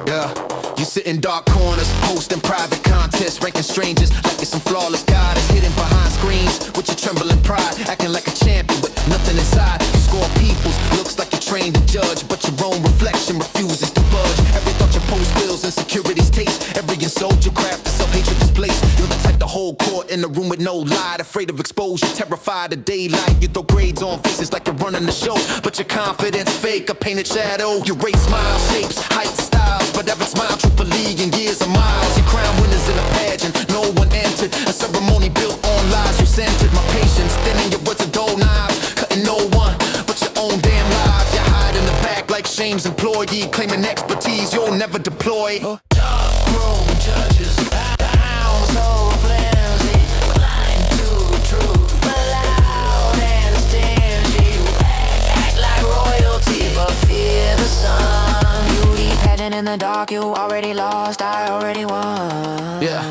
Yeah, you sit in dark corners, hosting private contests, ranking strangers like it's some flawless goddess, hidden behind screens with your trembling pride, acting like a champion with nothing inside. You score people's looks like you're trained to judge, but your own reflection refuses to budge. Every thought you post feels insecurities taste. Every insult you craft, the self-hatred displays. You're the type to hold court in a room with no light, afraid of exposure, terrified of daylight. You throw grades on faces like you're running the show, but your confidence fake, a painted shadow. You rate smile shapes, height, styles, but every smile truthfully in years of miles. You crown winners in a pageant, no one entered. A ceremony built on lies you centered. My patience, thinning your words of dull knives, cutting no one but your own damn lives. You hide in the back like shame's employee, claiming expertise you'll never deploy. Darkroom judges, hounds so flimsy, blind to truth, but loud and stingy. Act like royalty, but fear the sun. Beauty pageant in the dark, you already lost, I already won. Yeah,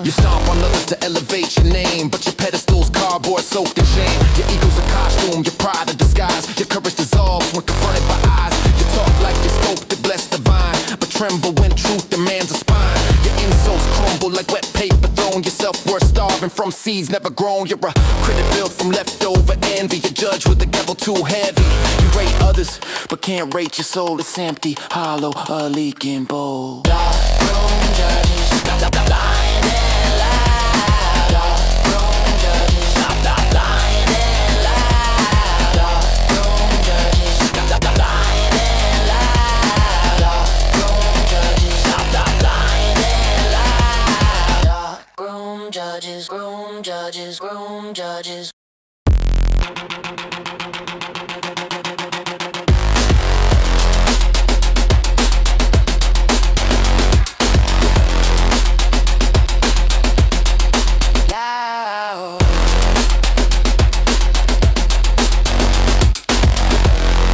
you stomp on others to elevate your name, but your pedestal's cardboard soaked in shame. Your ego's a costume, your pride a disguise. Your courage dissolves when confronted by eyes. You talk like you're sculpted, blessed divine, but tremble when truth demands a spine. Your insults crumble like wet paper thrown. Your self-worth starving from seeds never grown. You're a critic built from leftover envy. You judge with the devil too heavy. You rate others, but can't rate your soul. It's empty, hollow, a leaking bowl. Darkroom judges, lying and loud. Darkroom judges, lying and loud. Darkroom judges, lying and loud. Darkroom judges, lying and loud. Groom judges, groom judges, groom judges. Loud.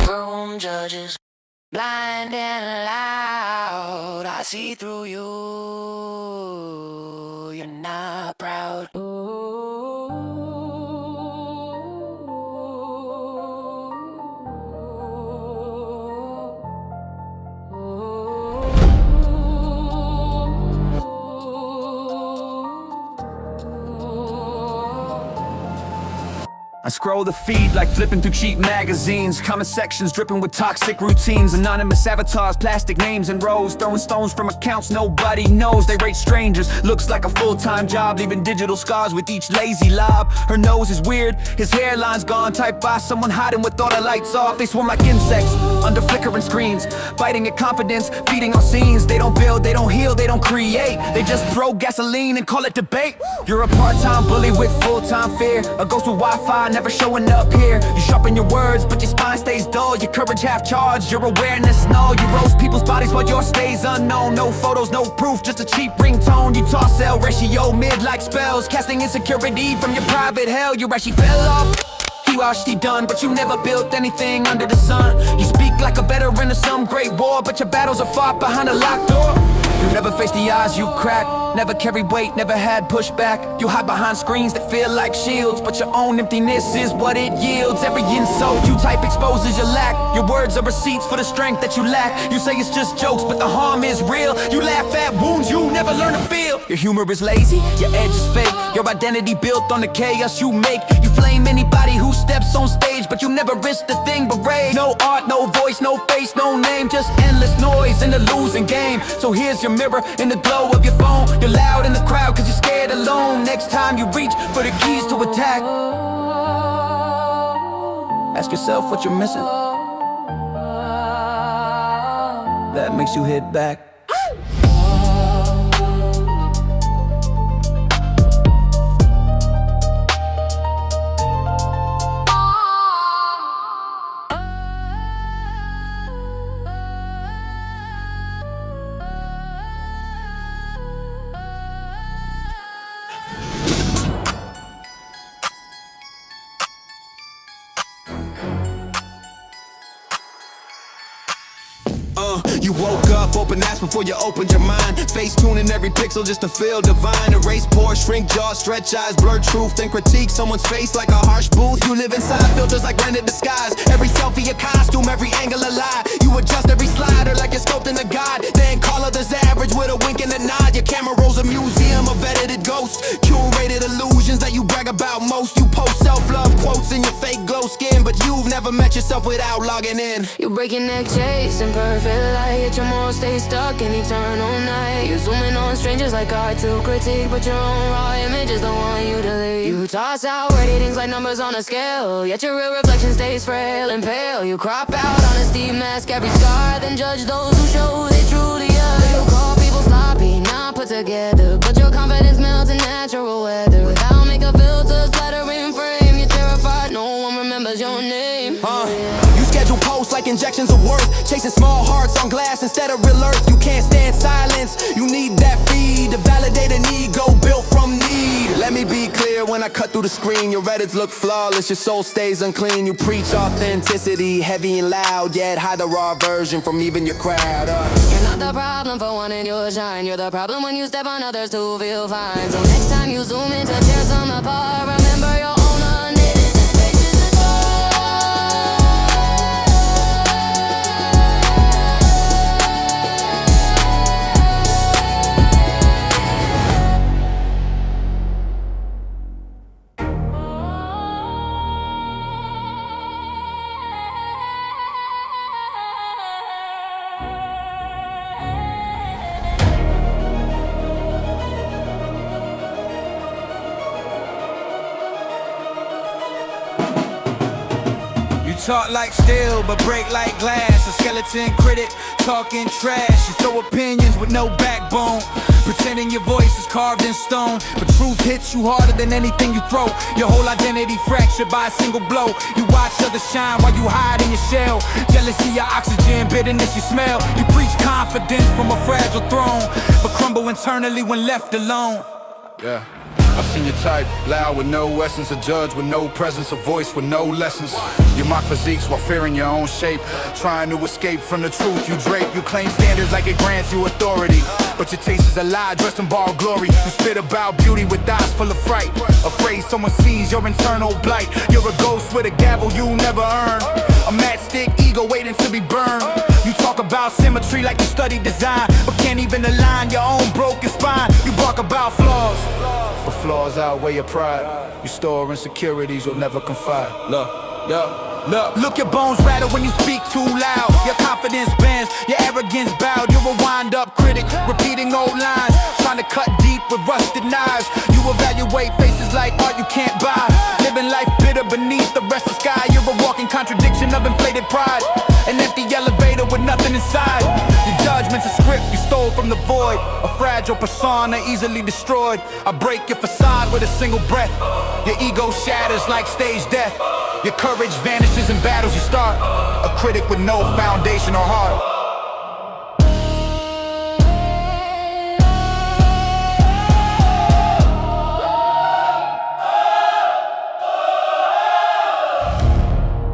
Groom judges, blind and loud. I see through you. You're not proud. I scroll the feed like flipping through cheap magazines. Comment sections dripping with toxic routines. Anonymous avatars, plastic names in rows. Throwing stones from accounts nobody knows. They rate strangers, looks like a full-time job. Leaving digital scars with each lazy lob. Her nose is weird, his hairline's gone. Typed by someone hiding with all the lights off. They swarm like insects, under flickering screens. Biting at confidence, feeding on scenes. They don't build, they don't heal, they don't create. They just throw gasoline and call it debate. You're a part-time bully with full-time fear. A ghost with Wi-Fi never showing up here. You sharpen your words, but your spine stays dull. Your courage half charged, your awareness null. You roast people's bodies while yours stays unknown. No photos, no proof, just a cheap ringtone. You toss cell ratio mid like spells, casting insecurity from your private hell. You actually fell off. You watched he done, but you never built anything under the sun. You speak like a veteran of some great war, but your battles are fought behind a locked door. You never face the odds you crack, never carry weight, never had pushback. You hide behind screens that feel like shields, but your own emptiness is what it yields. Every insult you type exposes your lack. Your words are receipts for the strength that you lack. You say it's just jokes, but the harm is real. You laugh at wounds you never learn to feel. Your humor is lazy, your edge is fake. Your identity built on the chaos you make. You flame anybody who steps on stage, but you never risk the thing but rage. No art, no voice, no face, no name, just endless noise in the losing game. So here's your mirror in the glow of your phone. You're loud in the crowd cause you're scared alone. Next time you reach for the keys to attack, ask yourself what you're missing that makes you hit back. You woke up, open eyes before you opened your mind. Face tuning every pixel just to feel divine. Erase pores, shrink jaws, stretch eyes, blur truth, then critique someone's face like a harsh booth. You live inside filters like rented disguise. Every selfie a costume, every angle a lie. You adjust every slider like you're sculpting a god. Then call her the with a wink and a nod. Your camera rolls a museum of edited ghosts, curated illusions that you brag about most. You post self-love quotes in your fake glow skin, but you've never met yourself without logging in. You break your neck chasing perfect light, yet your morals stay stuck in eternal night. You zooming on strangers like art to critique, but your own raw image is the one you delete. You toss out ratings like numbers on a scale, yet your real reflection stays frail and pale. You crop out honesty, mask every scar, then judge those who show they truly are. You call people sloppy, not put together, but your confidence melts in natural weather. Without makeup filters, flattering frame, you're terrified, no one remembers your name. You schedule posts like injections of worth, chasing small hearts on glass instead of real earth. You can't stand silence, you need that feed to validate an ego built from need. Let me be clear, when I cut through the screen, your Reddits look flawless, your soul stays unclean. You preach authenticity, heavy and loud, yet hide the raw version from even your crowd. You're not the problem for wanting your shine, you're the problem when you step on others to feel fine. So next time you zoom in to tear some apart, remember your own unknitted spaces is Talk like steel, but break like glass. A skeleton critic talking trash. You throw opinions with no backbone, pretending your voice is carved in stone. But truth hits you harder than anything you throw. Your whole identity fractured by a single blow. You watch others shine while you hide in your shell. Jealousy, your oxygen, bitterness, you smell. You preach confidence from a fragile throne, but crumble internally when left alone. Yeah, I've seen your type, loud with no essence, a judge with no presence, a voice with no lessons. You mock physiques while fearing your own shape, trying to escape from the truth you drape. You claim standards like it grants you authority, but your taste is a lie dressed in borrowed glory. You spit about beauty with eyes full of fright, afraid someone sees your internal blight. You're a ghost with a gavel you never earned, a matchstick ego waiting to be burned. You talk about symmetry like you studied design, but can't even align your own broken spine. You bark about flaws, but flaws outweigh your pride. You store insecurities you'll never confide. Look, your bones rattle when you speak too loud. Your confidence bends, your arrogance bowed. You're a wind-up critic, repeating old lines, trying to cut deep with rusted knives. You evaluate faces like art you can't buy, living life bitter beneath the restless sky. You're a walking contradiction of inflated pride, an empty elevator with nothing inside. Your judgment's a script you stole from the void, a fragile persona easily destroyed. I break your facade with a single breath. Your ego shatters like stage death. Your courage vanishes in battles you start, a critic with no foundation or heart.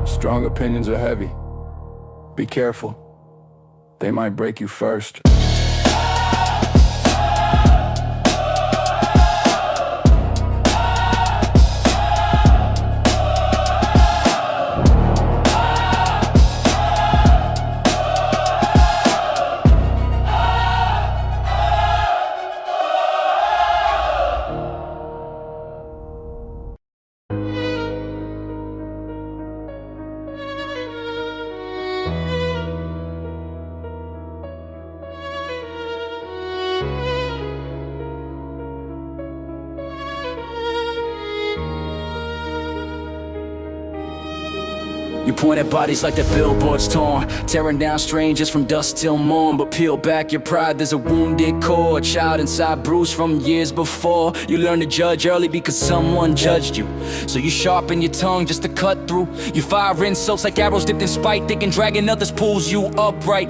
Strong opinions are heavy. Be careful, they might break you first. You point at bodies like the billboards torn, tearing down strangers from dusk till morn. But peel back your pride, there's a wounded core, a child inside bruised from years before. You learn to judge early because someone judged you, so you sharpen your tongue just to cut through. You fire insults like arrows dipped in spite, thinking dragging others pulls you upright.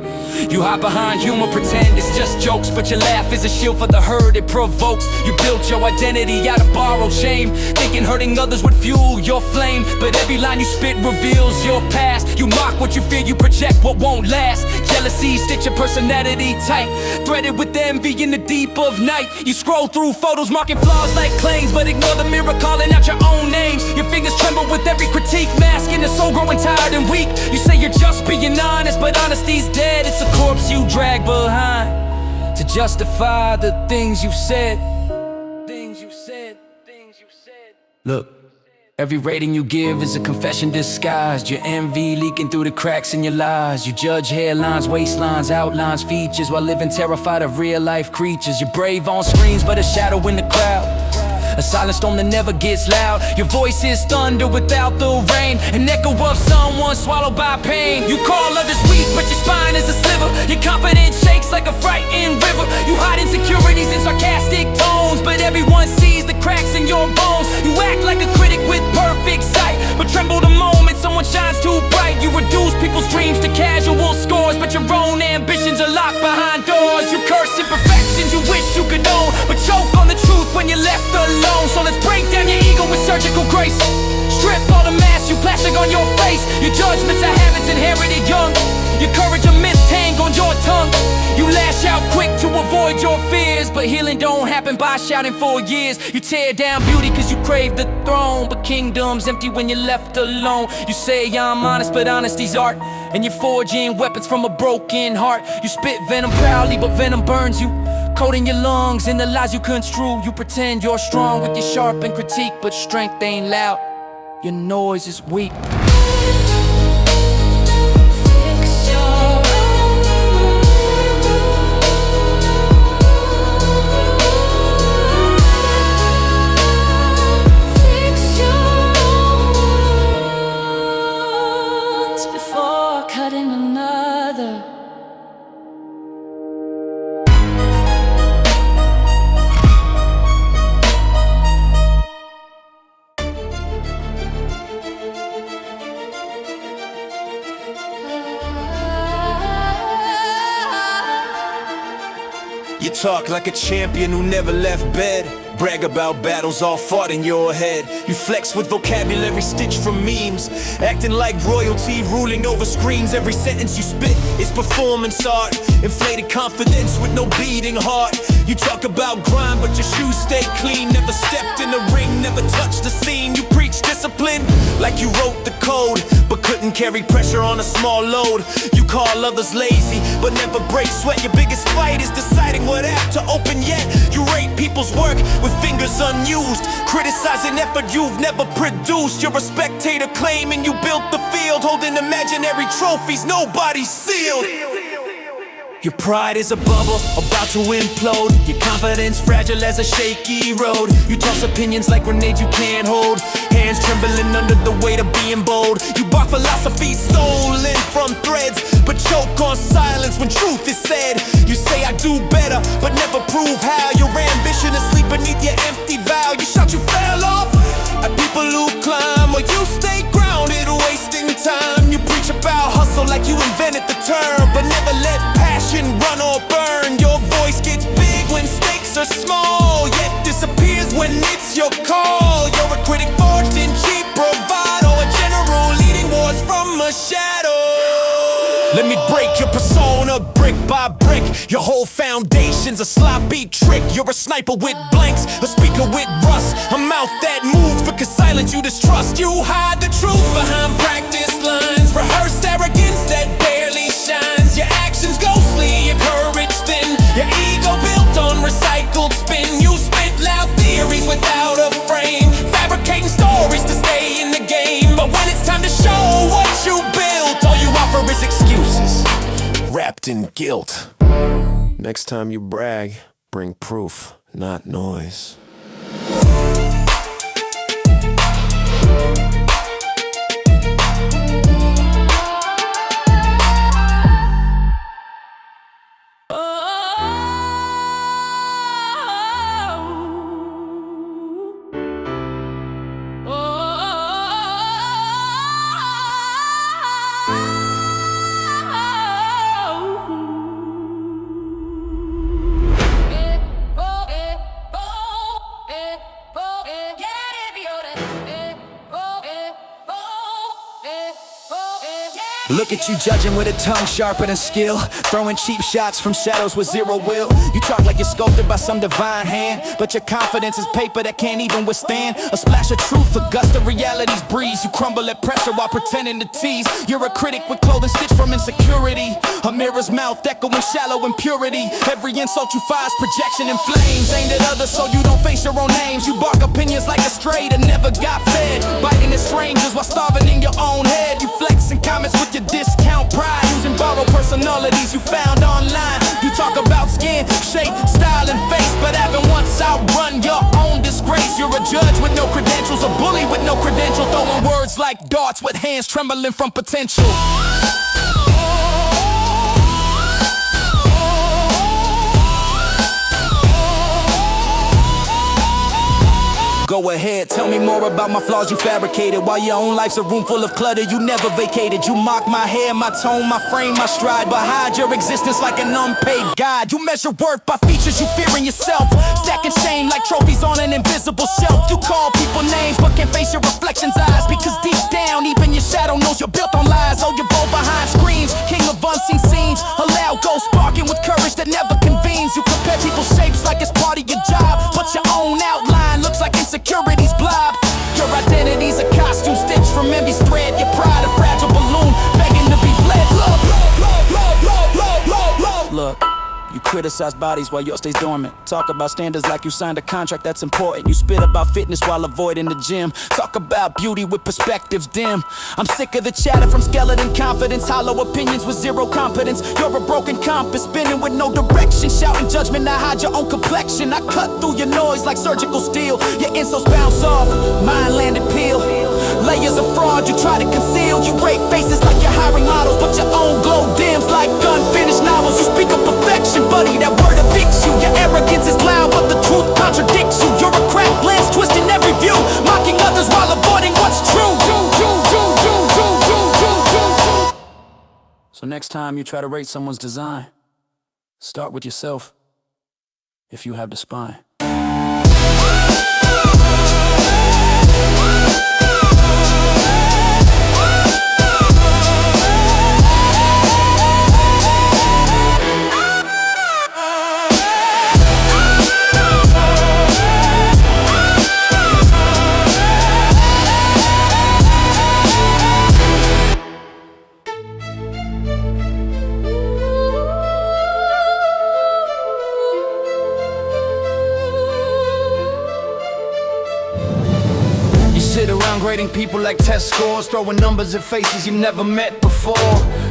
You hide behind humor, pretend it's just jokes, but your laugh is a shield for the hurt it provokes. You built your identity out of borrowed shame, thinking hurting others would fuel your flame. But every line you spit reveals your past. You mock what you fear, you project what won't last. Jealousy stitch your personality tight, threaded with envy in the deep of night. You scroll through photos marking flaws like claims, but ignore the mirror calling out your own names. Your fingers tremble with every critique, masking the soul growing tired and weak. You say you're just being honest, but honesty's dead. It's a corpse you drag behind. To justify the things you said. Look, every rating you give is a confession disguised. Your envy leaking through the cracks in your lies. You judge hairlines, waistlines, outlines, features, while living terrified of real life creatures. You're brave on screens but a shadow in the crowd, a silent storm that never gets loud. Your voice is thunder without the rain, an echo of someone swallowed by pain. You call others weak but your spine is a sliver. Your confidence shakes like a frightened river. You hide insecurities in sarcastic tones, but everyone sees the cracks in your bones. You act like a critic with perfect sight, but tremble the moment someone shines too bright. You reduce people's dreams to casual scores, but your own ambitions are locked behind doors. You curse imperfections you wish you could own, but choke on the truth when you're left alone. So let's break down your ego with surgical grace. Strip all the masks you plastic on your face. Your judgments are habits inherited young. Your courage a myth tang on your tongue. You lash out quick to avoid your fears, but healing don't happen by shouting for years. You tear down beauty cause you crave the throne, but kingdom's empty when you're left alone. You say I'm honest but honesty's art, and you're forging weapons from a broken heart. You spit venom proudly but venom burns you, coating your lungs in the lies you construe. You pretend you're strong with your sharp and critique, but strength ain't loud, your noise is weak. You talk like a champion who never left bed. Brag about battles all fought in your head. You flex with vocabulary stitched from memes, acting like royalty ruling over screens. Every sentence you spit is performance art, inflated confidence with no beating heart. You talk about grind but your shoes stay clean. Never stepped in the ring, never touched the scene. You preach discipline like you wrote the code, but couldn't carry pressure on a small load. You call others lazy but never break sweat. Your biggest fight is deciding what app to open yet. You rate people's work with fingers unused, criticizing effort you've never produced. You're a spectator claiming you built the field, holding imaginary trophies nobody's sealed. Your pride is a bubble about to implode. Your confidence fragile as a shaky road. You toss opinions like grenades you can't hold, hands trembling under the weight of being bold. You bark philosophy stolen from threads, but choke on silence when truth is said. You say I do better, but never prove how. Your ambition is sleep beneath your empty vow. You shout you fell off at people who climb, while you stay grounded, wasting time. You preach about hustle like you invented the term, but never let passion run or burn. Your voice gets big when stakes are small, yet disappears when it's your call. You're a critic forged in cheap bravado, a general leading wars from a shadow. Let me break your persona brick by brick. Your whole foundation's a sloppy trick. You're a sniper with blanks, a speaker with rust, a mouth that moves because silence you distrust. You hide the truth behind practice lines, rehearsed arrogance that barely shines. Your actions ghostly, your courage thin, your ego built on recycled spin. You spit loud theories without a frame, fabricating stories to stay in the game. But when it's time to show what you built, all you offer is excuses wrapped in guilt. Next time you brag, bring proof, not noise. Look at you judging with a tongue sharper than skill, throwing cheap shots from shadows with zero will. You talk like you're sculpted by some divine hand, but your confidence is paper that can't even withstand a splash of truth, a gust of reality's breeze. You crumble at pressure while pretending to tease. You're a critic with clothing stitched from insecurity, a mirror's mouth echoing shallow impurity. Every insult you fire is projection in flames, aimed at others so you don't face your own names. You bark opinions like a stray that never got fed, biting at strangers while starving in your own head. You flexing comments with your discount pride, using borrowed personalities you found online. You talk about skin, shape, style, and face, but haven't once outrun your own disgrace. You're a judge with no credentials, a bully with no credential, throwing words like darts with hands trembling from potential. Go ahead, tell me more about my flaws you fabricated, while your own life's a room full of clutter you never vacated. You mock my hair, my tone, my frame, my stride, but hide your existence like an unpaid guide. You measure worth by features you fear in yourself, stacking shame like trophies on an invisible shelf. You call people names but can't face your reflection's eyes, because deep down even your shadow knows you're built on lies. Oh, you're bold behind screens, king of unseen scenes, a loud ghost sparking with courage that never convenes. You compare people's shapes like it's part of your job, but your own outline looks like insecurity's blob. Your identity's a costume stitched from envy's thread. Your pride a fragile balloon begging to be bled. Look, you criticize bodies while yours stays dormant. Talk about standards like you signed a contract that's important. You spit about fitness while avoiding the gym. Talk about beauty with perspectives dim. I'm sick of the chatter from skeleton confidence, hollow opinions with zero competence. You're a broken compass, spinning with no direction, shouting judgment, I hide your own complexion. I cut through your noise like surgical steel. Your insults bounce off, mind landed peel. Layers of fraud you try to conceal. You rate faces like you're hiring models, but your own glow dims like unfinished novels. You speak of perfection, buddy, that word evicts you. Your arrogance is loud, but the truth contradicts you. You're a cracked lens, twisting every view, mocking others while avoiding what's true. So next time you try to rate someone's design, start with yourself, if you have the spine. Grading people like test scores, throwing numbers at faces you never met before.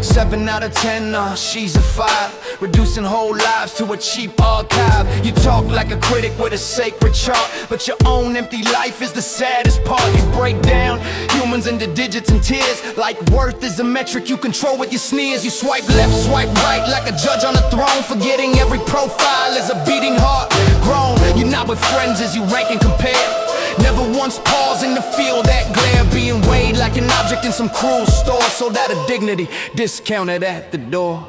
7 out of 10, she's a 5, reducing whole lives to a cheap archive. You talk like a critic with a sacred chart, but your own empty life is the saddest part. You break down humans into digits and tears, like worth is a metric you control with your sneers. You swipe left, swipe right like a judge on a throne, forgetting every profile is a beating heart. Grown, you're not with friends as you rank and compare, never once pausing to feel that glare, being weighed like an object in some cruel store, sold out of dignity, discounted at the door.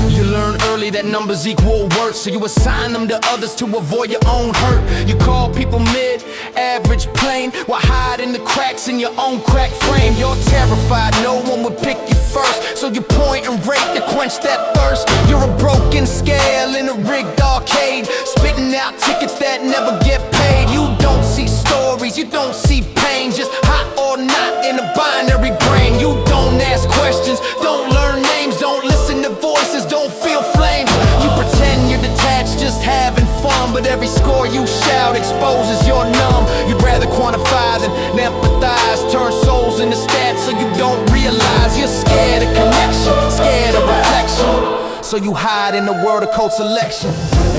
You learn early that numbers equal worth, so you assign them to others to avoid your own hurt. You call people mid, average, plain, while hiding the cracks in your own cracked frame. You're terrified no one would pick you first, so you point and rate to quench that thirst. You're a broken scale in a rigged arcade, spitting out tickets that never get paid. You don't see stories, you don't see pain, just hot or not in a binary brain. You don't ask questions, don't learn names, don't listen to voices, don't feel flames. You pretend you're detached, just having fun, but every score you shout exposes you're numb. You'd rather quantify than empathize, turn souls into stats so you don't realize you're scared of connection, scared of reflection, so you hide in the world of code selection.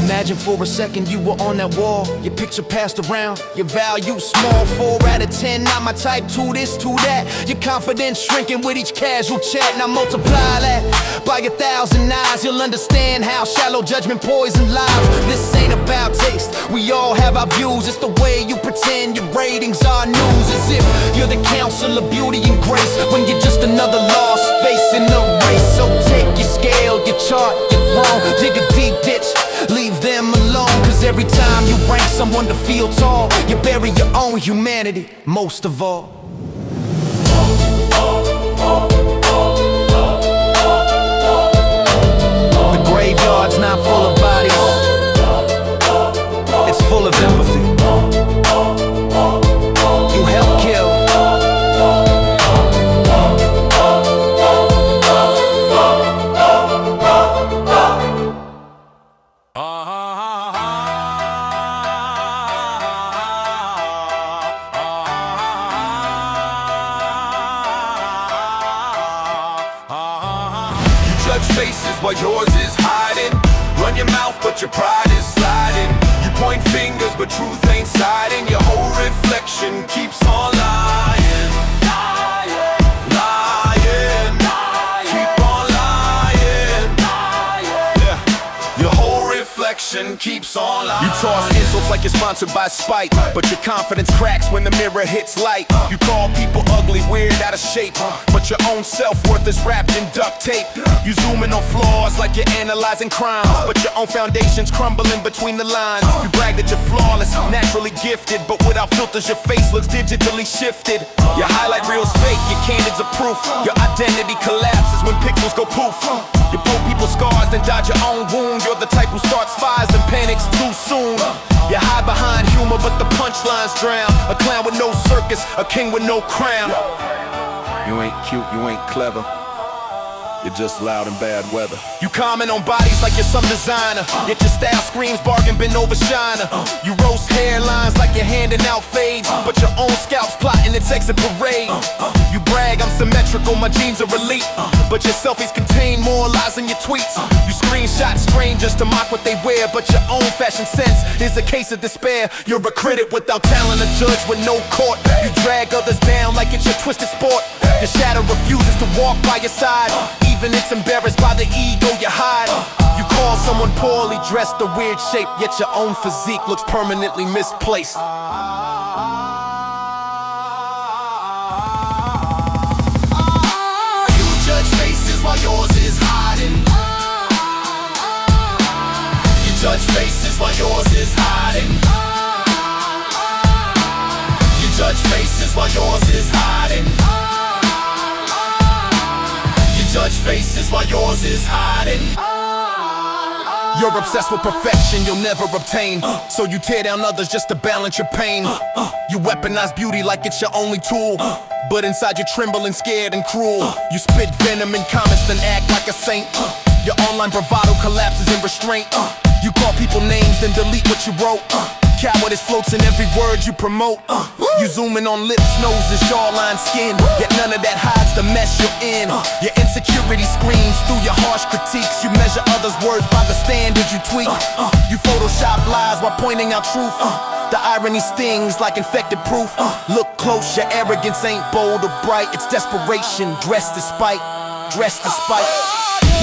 Imagine for a second you were on that wall, your picture passed around, your value small. 4 out of 10, not my type, 2 this, 2 that. Your confidence shrinking with each casual chat. Now multiply that by 1,000 eyes, you'll understand how shallow judgment poison lives. This ain't about taste, we all have our views. It's the way you pretend your ratings are news, as if you're the counsel of beauty and grace, when you're just another lost face in the race. So take your scale, your chart, your wrong, dig a deep ditch, leave them alone. Cause every time you rank someone to feel tall, you bury your own humanity, most of all. judge faces while yours is hiding. Run your mouth but your pride is sliding. You point fingers but truth ain't siding. Your whole reflection keeps on lying. Lying. Keep on lying. Yeah. Your whole reflection keeps on lying. You toss insults like you're sponsored by Spite, but your confidence cracks when the mirror hits light. You call people ugly, weird, out of shape, but your own self-worth is wrapped in duct tape. You zoom in on flaws like you're analyzing crimes, but your own foundation's crumbling between the lines. You brag that you're flawless, naturally gifted, but without filters your face looks digitally shifted. Your highlight reel's fake, your candids are proof. Your identity collapses when pixels go poof. You pull people's scars, then dodge your own wound. You're the type who starts fires and panics too soon. You hide behind humor, but the punchlines drown. A clown with no circus, a king with no crown. You ain't cute, you ain't clever. You're just loud in bad weather. You comment on bodies like you're some designer, yet your style screams bargain bin over shiner. You roast hairlines like you're handing out fades, but your own scalp's plotting its exit parade. You brag I'm symmetrical, my jeans are elite, but your selfies contain more lies than your tweets. You screenshot strangers to mock what they wear, but your own fashion sense is a case of despair. You're a critic without talent, a judge with no court. You drag others down like it's your twisted sport. Your shadow refuses to walk by your side, even it's embarrassed by the ego you hide. You call someone poorly dressed a weird shape, yet your own physique looks permanently misplaced. You judge faces while yours is hiding. You judge faces while yours is hiding. You judge faces while yours is hiding. Judge faces while yours is hiding. You're obsessed with perfection you'll never obtain, so you tear down others just to balance your pain. You weaponize beauty like it's your only tool, but inside you're trembling, scared and cruel. You spit venom in comments then act like a saint. Your online bravado collapses in restraint. You call people names then delete what you wrote. Cowardice floats in every word you promote. You zoom in on lips, noses, jawline, skin, yet none of that hides the mess you're in. Your insecurity screams through your harsh critiques. You measure others' words by the standards you tweak. You Photoshop lies while pointing out truth. The irony stings like infected proof. Look close, your arrogance ain't bold or bright. It's desperation, dressed as spite, dressed as spite.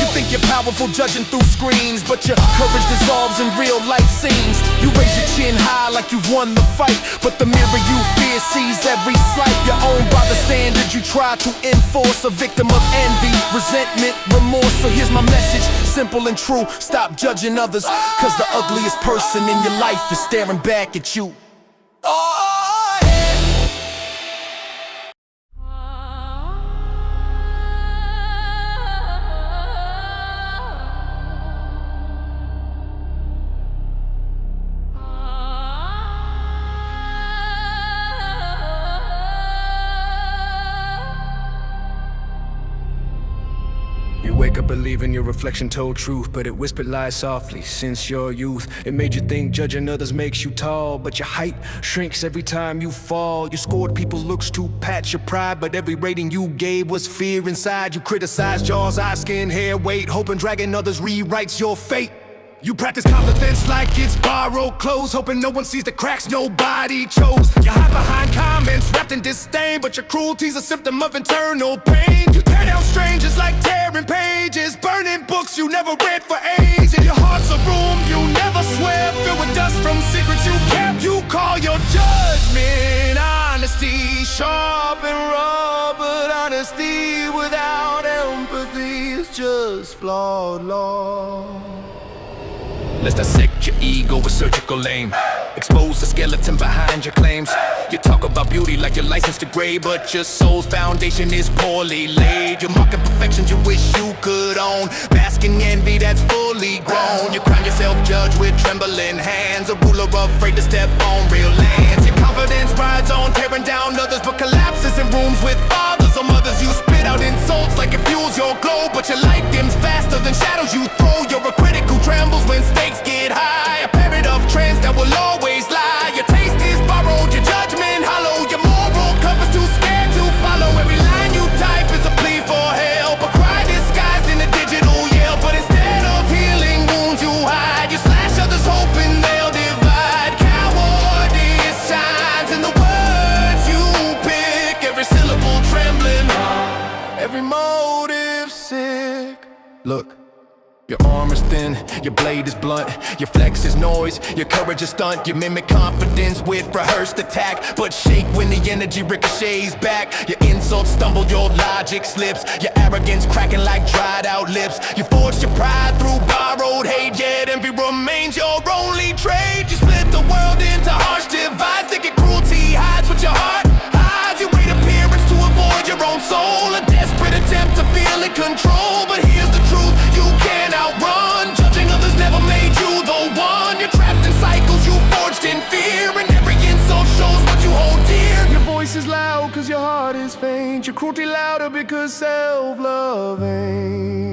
You think you're powerful judging through screens, but your courage dissolves in real life scenes. You raise your chin high like you've won the fight, but the mirror you fear sees every slight. You're owned by the standards you try to enforce, a victim of envy, resentment, remorse. So here's my message, simple and true: stop judging others, cause the ugliest person in your life is staring back at you. Wake up believing your reflection told truth, but it whispered lies softly since your youth. It made you think judging others makes you tall, but your height shrinks every time you fall. You scored people's looks to pat your pride, but every rating you gave was fear inside. You criticized jaws, eyes, skin, hair, weight, hoping dragging others rewrites your fate. You practice confidence like it's borrowed clothes, hoping no one sees the cracks nobody chose. You hide behind comments wrapped in disdain, but your cruelty's a symptom of internal pain. You tear down strangers like tearing pages, burning books you never read for ages. And your heart's a room you never swept, filled with dust from secrets you kept. You call your judgment honesty, sharp and raw, but honesty without empathy is just flawed law. Let's dissect your ego with surgical aim, expose the skeleton behind your claims. You talk about beauty like you're licensed to grade, but your soul's foundation is poorly laid. You're mocking perfections you wish you could own, basking envy that's fully grown. You crown yourself judge with trembling hands, a ruler afraid to step on real lands. Your confidence rides on tearing down others, but collapses in rooms with fathers or mothers. You spit out insults like it fuels your glow, but your light dims faster than shadows you throw. You're a critic who trembles when stakes get high, a parrot of trends that will always lie. Your taste is borrowed, your judgment hollow, your moral compass too scared to follow. Every line you type is a plea for help, a cry disguised in a digital Look. Your arm is thin, your blade is blunt, your flex is noise, your courage is stunt. You mimic confidence with rehearsed attack, but shake when the energy ricochets back. Your insults stumble, your logic slips, your arrogance cracking like dried out lips. You forged your pride through borrowed hate, yet envy remains your only trade. You split the world into harsh divides, thinking cruelty hides what your heart hides. You wait appearance to avoid your own soul, a desperate attempt to feel in control. But here's the truth, you can't outrun. Judging others never made you the one. You're trapped in cycles you forged in fear, and every insult shows what you hold dear. Your voice is loud cause your heart is faint. Your cruelty louder because self-love ain't.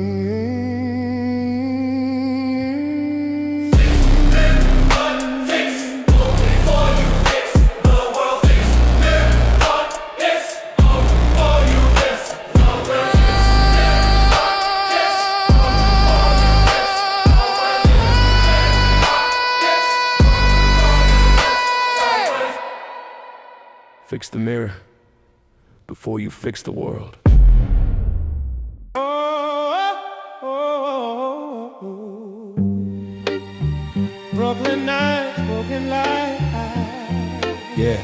Fix the mirror before you fix the world. Brooklyn night, broken light. Yeah.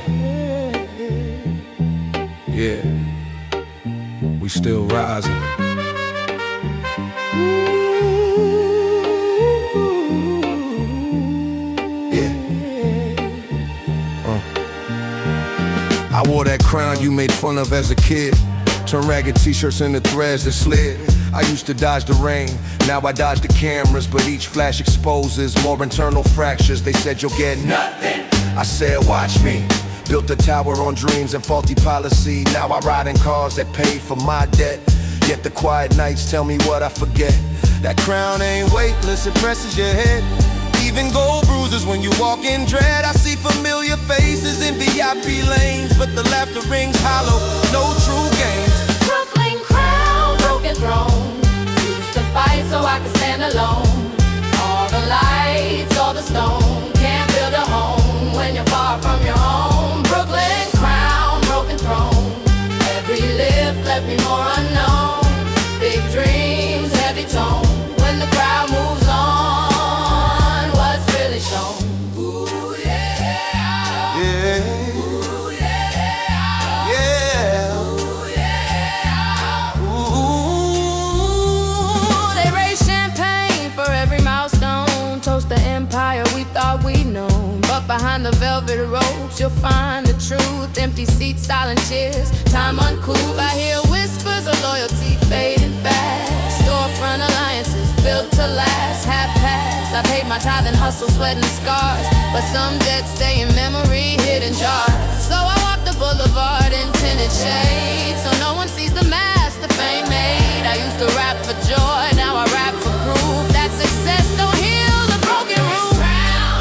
Yeah. We still rising. I wore that crown you made fun of as a kid. Turn ragged t-shirts into threads that slid. I used to dodge the rain, now I dodge the cameras. But each flash exposes more internal fractures. They said you'll get nothing, I said watch me. Built a tower on dreams and faulty policy. Now I ride in cars that paid for my debt. Yet the quiet nights tell me what I forget. That crown ain't weightless, it presses your head. Even gold bruises when you walk in dread. I see familiar faces in VIP lanes, but the laughter rings hollow, no true games. Brooklyn crown, broken throne. Used to fight so I could stand alone. All the lights, all the stone. Can't build a home when you're far from your home. Brooklyn crown, broken throne. Every lift left me more unknown. Big dreams, heavy tone. When the crowd moves on, what's really shown? Ooh yeah, Yeah, ooh yeah, yeah. ooh yeah. Ooh, they raise champagne for every milestone. Toast the empire we thought we'd known. But behind the velvet ropes, you'll find the truth. Empty seats, silent cheers, time uncool. I hear whispers of loyalty fading fast. Storefront alliances built to last. Half past, I paid my tithe and hustle, sweat and scars. But some debts stay in memory, hidden jars. So I walk the boulevard in tinted shades, so no one sees the mask the fame made. I used to rap for joy, now I rap for proof that success don't heal the broken room.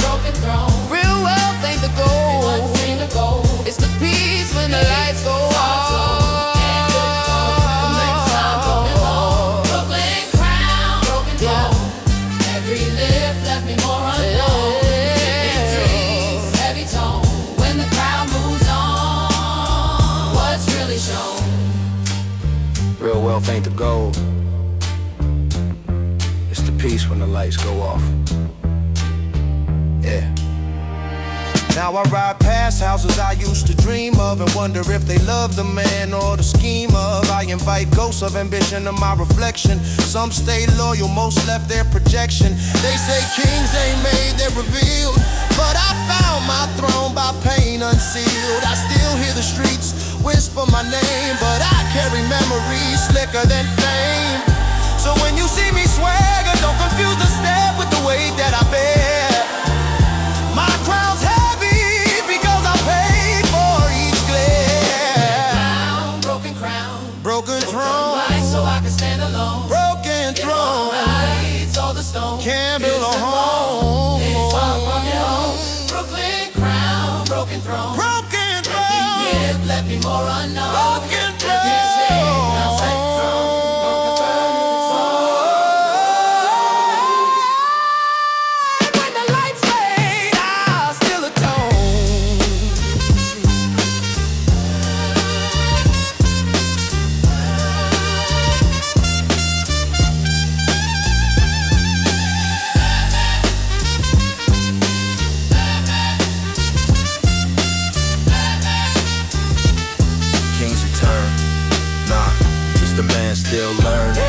Broken throne. Real wealth ain't the goal. It's the peace when the lights go off. Brooklyn crown, broken throne. Every lift left me more unknown. Big dreams, heavy tone. When the crowd moves on, what's really shown? Real wealth ain't the goal. It's the peace when the lights go off. Yeah. Now I ride past houses I used to dream of and wonder if they love the man or the scheme of. I invite ghosts of ambition to my reflection. Some stay loyal, most left their projection. They say kings ain't made, they're revealed. But I found my throne by pain unsealed. I still hear the streets whisper my name, but I carry memories slicker than fame. So when you see me swagger, don't confuse the step with the weight that I bear. My crown's heavy because I paid for each glare. Broken throne, Lights so I can stand alone. broken throne. Lights, all the stone. Can't build a home. Far from your home. Brooklyn crown, broken throne. Broken throne, Give left me more unknown. broken throne. When the lights fade, I'll still atone. still learning.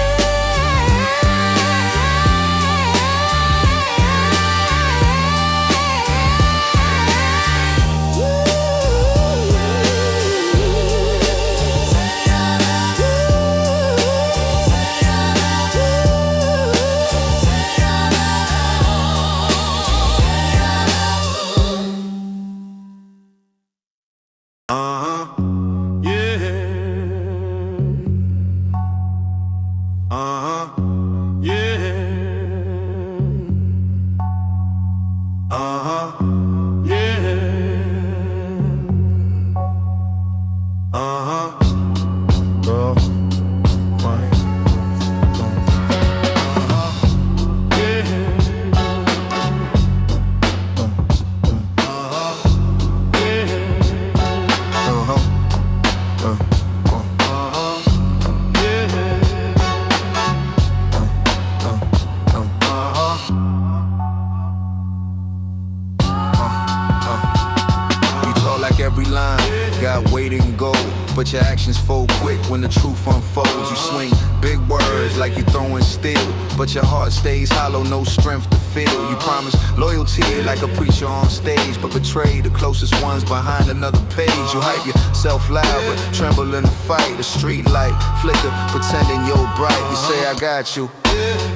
But your actions fold quick when the truth unfolds. You swing big words like you're throwing steel, but your heart stays hollow, no strength to feel. You promise loyalty like a preacher on stage, but betray the closest ones behind another page. You hype yourself loud, but tremble in the fight. The street light flicker, pretending you're bright. You say I got you,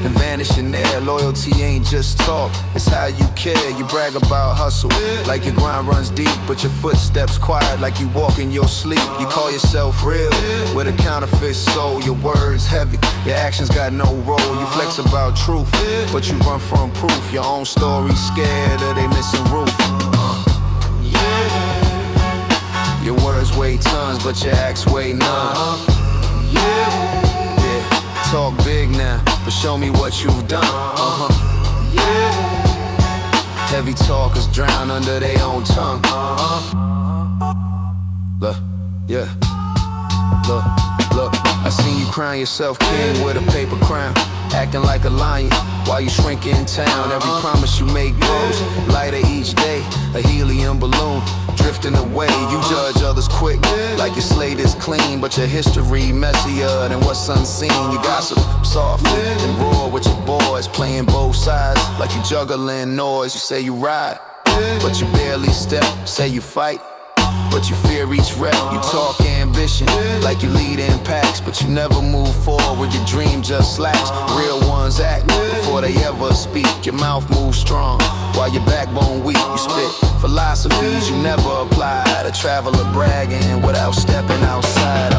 and vanish in there. Loyalty ain't just talk, it's how you care. You brag about hustle, like your grind runs deep, but your footsteps quiet, like you walk in your sleep. You call yourself real, with a counterfeit soul. Your words heavy, your actions got no role. You flex about truth, but you run from proof. Your own story scared of they missing roof. Your words weigh tons, but your acts weigh none. Talk big now, but show me what you've done. Heavy talkers drown under their own tongue. Look, yeah. Look, I seen you crown yourself king with a paper crown, acting like a lion while you shrink in town. Every promise you make grows lighter each day, a helium balloon drifting away. You judge others quick, like your slate is clean, but your history messier than what's unseen. You gossip softly and roar with your boys, playing both sides like you juggling noise. You say you ride, but you barely step. Say you fight, but you fear each rep. You talk ambition like you lead in packs, but you never move forward. Your dream just slacks. Real ones act before they ever speak. Your mouth moves strong while your backbone weak. You spit philosophies you never apply. A traveler bragging without stepping outside.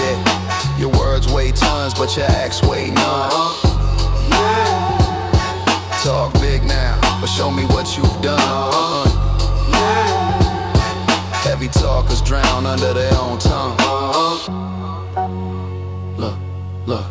Yeah, your words weigh tons, but your acts weigh none. Talk big now, but show me what you've done. Heavy talkers drown under their own tongue. Look.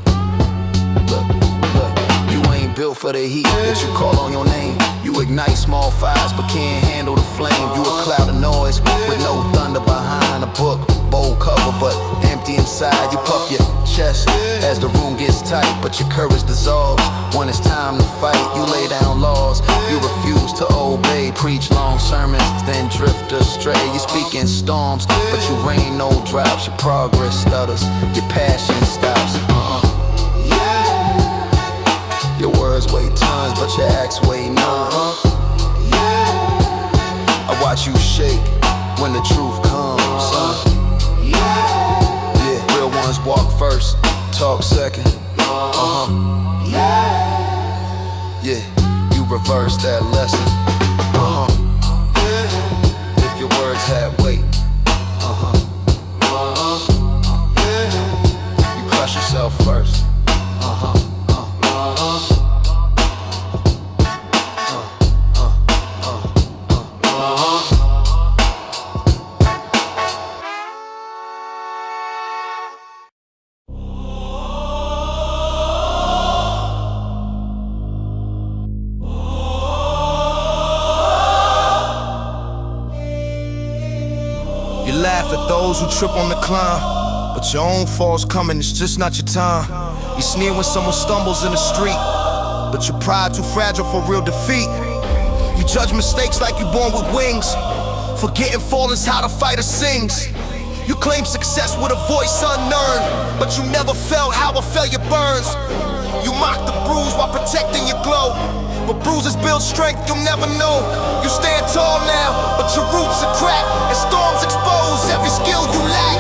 You ain't built for the heat that you call on your name. You ignite small fires but can't handle the flame. You a cloud of noise with no thunder behind. A book, bold cover but empty inside. You puff your chest as the room gets tight, but your courage dissolves when it's time to fight. You lay down laws, you refuse to obey. Preach long sermons, then drift astray. You speak in storms, but you rain no drops. Your progress stutters, your passion stops. Your words weigh tons, but your acts weigh none. I watch you shake when the truth comes. Yeah, real ones walk first, talk second. Yeah, you reverse that lesson. If your words had weight, you crush yourself first. You laugh at those who trip on the climb, but your own fall's coming, it's just not your time. You sneer when someone stumbles in the street, but your pride too fragile for real defeat. You judge mistakes like you're born with wings, forgetting falling's how the fighter sings. You claim success with a voice unearned, but you never felt how a failure burns. You mock the bruise while protecting your glow, but bruises build strength you'll never know. You stand tall now, but your roots are cracked, and storms expose every skill you lack.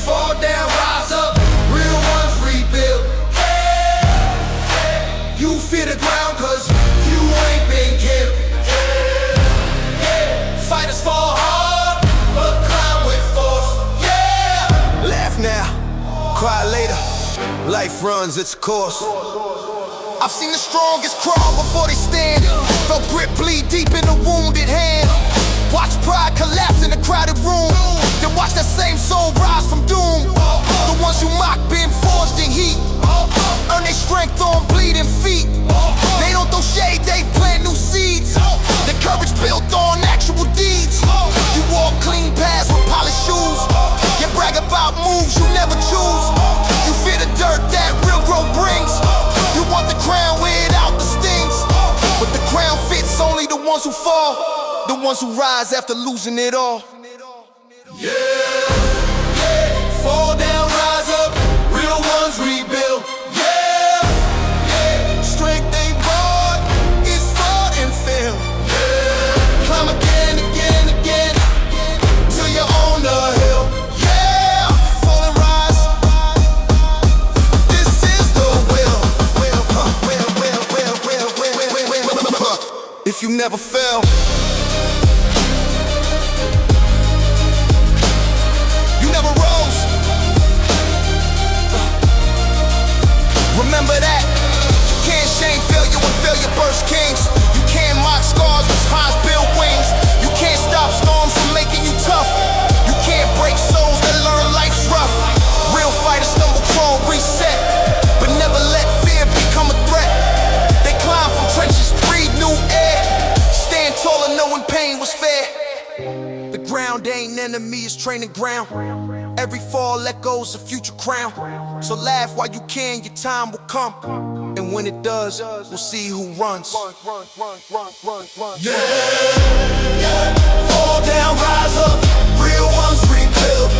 Fall down, rise up, real ones rebuild. You fear the ground cause you ain't been killed. Fighters fall hard, but climb with force. Laugh now, cry later. Life runs its course. I've seen the strongest crawl before they stand. Felt grit bleed deep in a wounded hand. Watch pride collapse in a crowded room, then watch that same soul rise from doom. The ones you mock been forged in heat, earn their strength on bleeding feet. They don't throw shade, they plant new seeds. Their courage built on actual deeds. You walk clean paths with polished shoes. You brag about moves you never choose. You fear the dirt that real growth brings. You want the crown without the stings, but the crown fits only the ones who fall, the ones who rise after losing it all. Fall down, rise up, real ones rebuild. Strength ain't bought, it's fought and failed. Climb again, again, again, till you own the hill. Fall and rise, this is the will. If you never fell, never rose. Remember that. You can't shame failure when failure bursts kings. You can't mock scars when spines build wings. You can't stop storms from making you tough. You can't break souls that learn life's rough. Real fighters stumble, crawl, reset, but never let fear become a threat. They climb from trenches, breathe new air, stand taller knowing pain was fair. The ground ain't enemy, it's training ground. Every fall echoes a future crown. So laugh while you can, your time will come. And when it does, we'll see who runs. Fall down, rise up, real ones rebuild.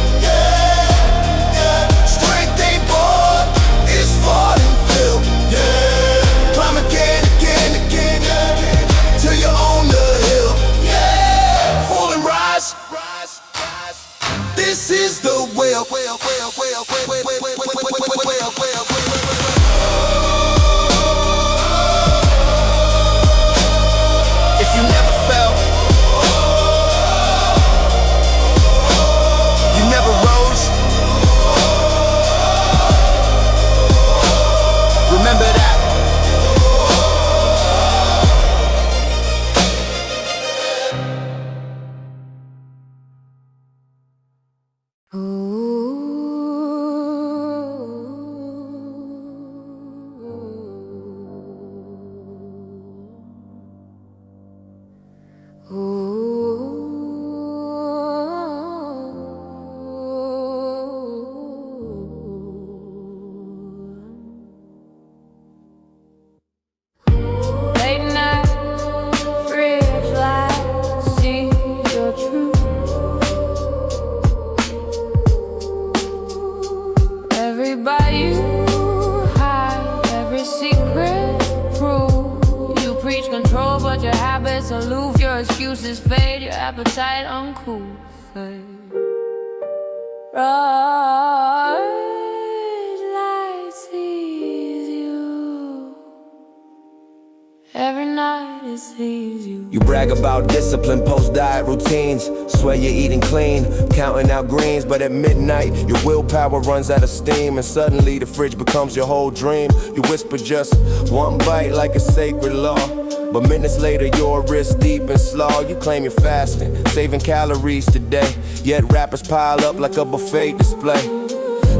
Strength ain't bought, it's fought and filled. Climb again, again, again, till you own the hill. Fall and rise. This is the will. If you never fell, you never rose. Remember that. Appetite uncool, bright light sees you. Every night it sees you. You brag about discipline, post-diet routines. Swear you're eating clean, counting out greens. But at midnight, your willpower runs out of steam. And suddenly the fridge becomes your whole dream. You whisper just one bite like a sacred law. But minutes later, you're wrist deep in slaw. You claim you're fasting, saving calories today. Yet rappers pile up like a buffet display.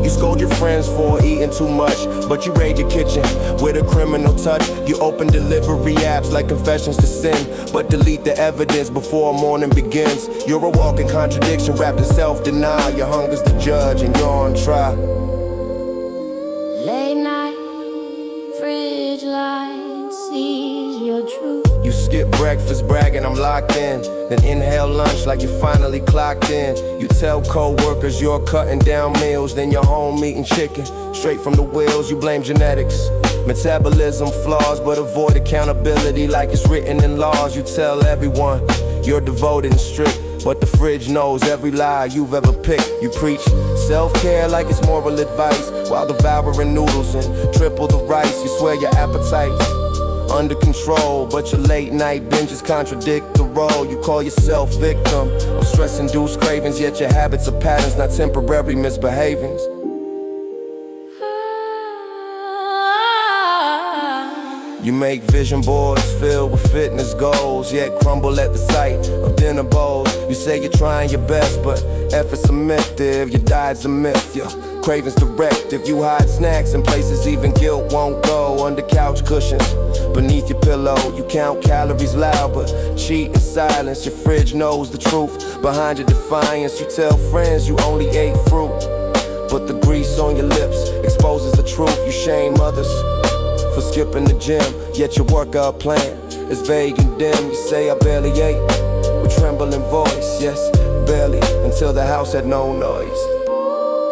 You scold your friends for eating too much, but you raid your kitchen with a criminal touch. You open delivery apps like confessions to sin, but delete the evidence before morning begins. You're a walking contradiction wrapped in self-denial. Your hunger's the judge and you're on trial. Late night, fridge light sees your truth. You skip breakfast, bragging I'm locked in. Then inhale lunch like you finally clocked in. You tell co-workers you're cutting down meals. Then you're home eating chicken, straight from the wheels. You blame genetics, metabolism flaws, but avoid accountability like it's written in laws. You tell everyone you're devoted and strict, but the fridge knows every lie you've ever picked. You preach self-care like it's moral advice, while devouring noodles and triple the rice. You swear your appetite's under control, but your late night binges contradict the role. You call yourself victim of stress-induced cravings, yet your habits are patterns, not temporary misbehavings. You make vision boards filled with fitness goals, yet crumble at the sight of dinner bowls. You say you're trying your best, but effort's a myth. If your diet's a myth, your cravings direct. If you hide snacks in places even guilt won't go, under couch cushions, beneath your pillow. You count calories loud, but cheat in silence. Your fridge knows the truth behind your defiance. You tell friends you only ate fruit, but the grease on your lips exposes the truth. You shame others for skipping the gym, yet your workout plan is vague and dim. You say I barely ate, with trembling voice. Yes, barely, until the house had no noise.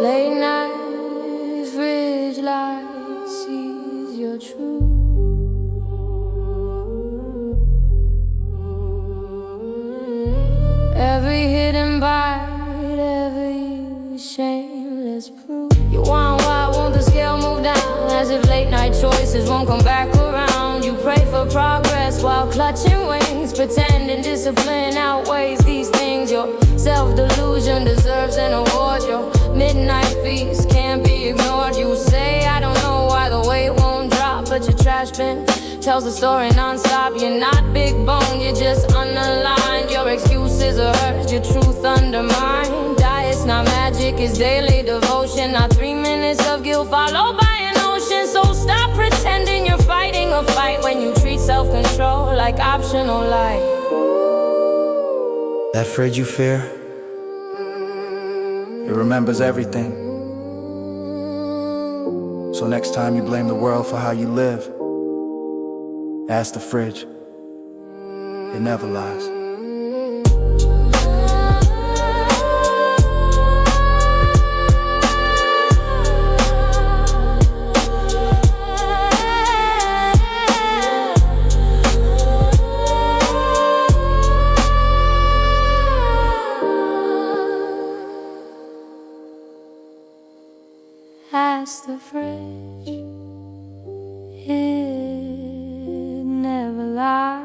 Late night, fridge light sees your truth. Every hidden bite, every shameless proof. You want why won't the scale move down? As if late night choices won't come back around. You pray for progress while clutching wings, pretending discipline outweighs these things. Your self-delusion deserves an award. Your midnight feast can't be ignored. You say I don't know why the weight won't drop, but your trash bin tells the story non-stop. You're not big bone, you're just unaligned. Your excuses are hurt, your truth undermined. Diet's not magic, it's daily devotion. Not 3 minutes of guilt followed by an ocean. So stop pretending you're fighting a fight when you treat self-control like optional life. That fridge you fear, it remembers everything. So next time you blame the world for how you live, ask the fridge. It never lies. Ask the fridge, it never lies.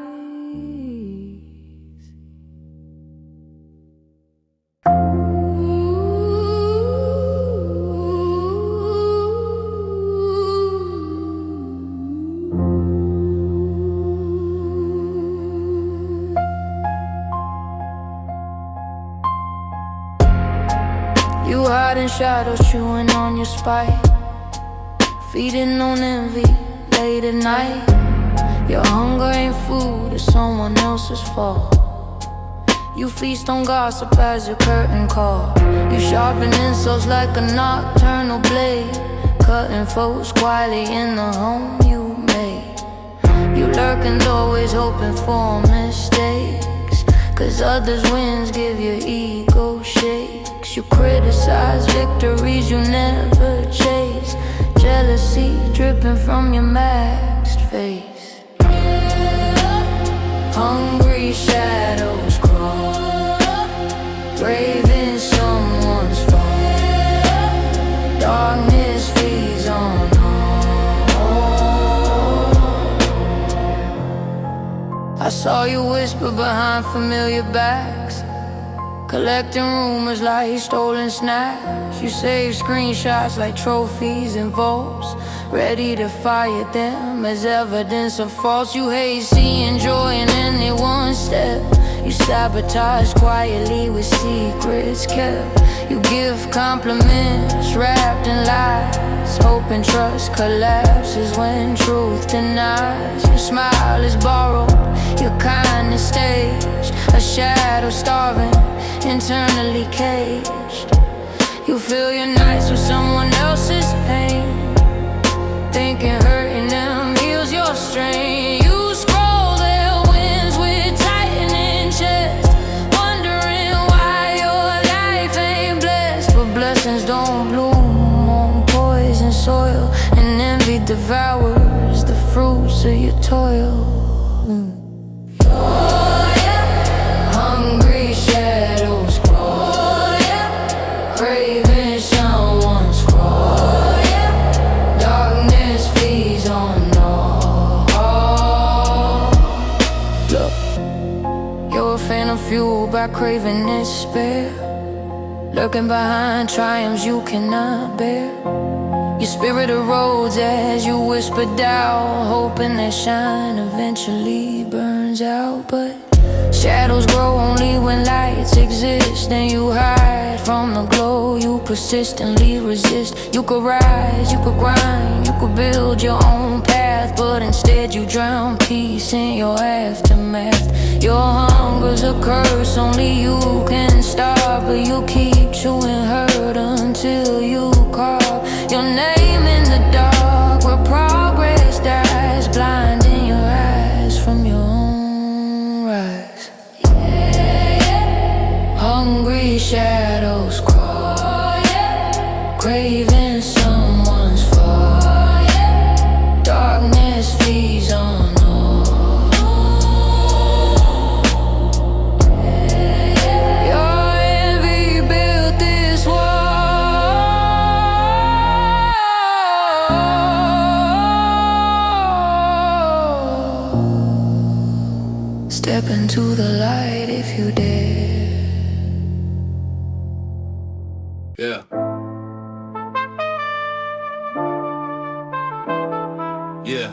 You hide in shadows, chewing on your spine, feeding on envy late at night. Your hunger ain't food, it's someone else's fault. You feast on gossip as your curtain call. You sharpen insults like a nocturnal blade, cutting folks quietly in the home you made. You lurking doorways hoping for mistakes, cause others' wins give your ego shakes. You criticize victories you never chase, jealousy dripping from your maxed face. Hungry shadows crawl, braving someone's fall. Darkness feeds on all. I saw you whisper behind familiar backs, collecting rumors like stolen snacks. You save screenshots like trophies and vaults, ready to fire them as evidence of faults. You hate seeing joy in any one step. You sabotage quietly with secrets kept. You give compliments wrapped in lies, hoping trust collapses when truth denies. Your smile is borrowed, your kindness staged, a shadow starving, internally caged. You fill your nights with someone else's pain, thinking hurting them heals your strain. You scroll their wins toil. Hungry shadows crawl, craving someone's scroll. Darkness feeds on all. Look, you're a fan of fuel by craving despair, lurking behind triumphs you cannot bear. Your spirit erodes as you whisper doubt, hoping that shine eventually burns out. But shadows grow only when lights exist, and you hide from the glow you persistently resist. You could rise, you could grind, you could build your own path, but instead you drown peace in your aftermath. Your hunger's a curse only you can stop, but you keep chewing hurt until you carve your name in the dark where progress dies, blinding your eyes from your own rise. Hungry shadows crawl, craving someone's fall. Darkness feeds on all. Your envy built this wall. Step into the light if you dare. Yeah. Yeah.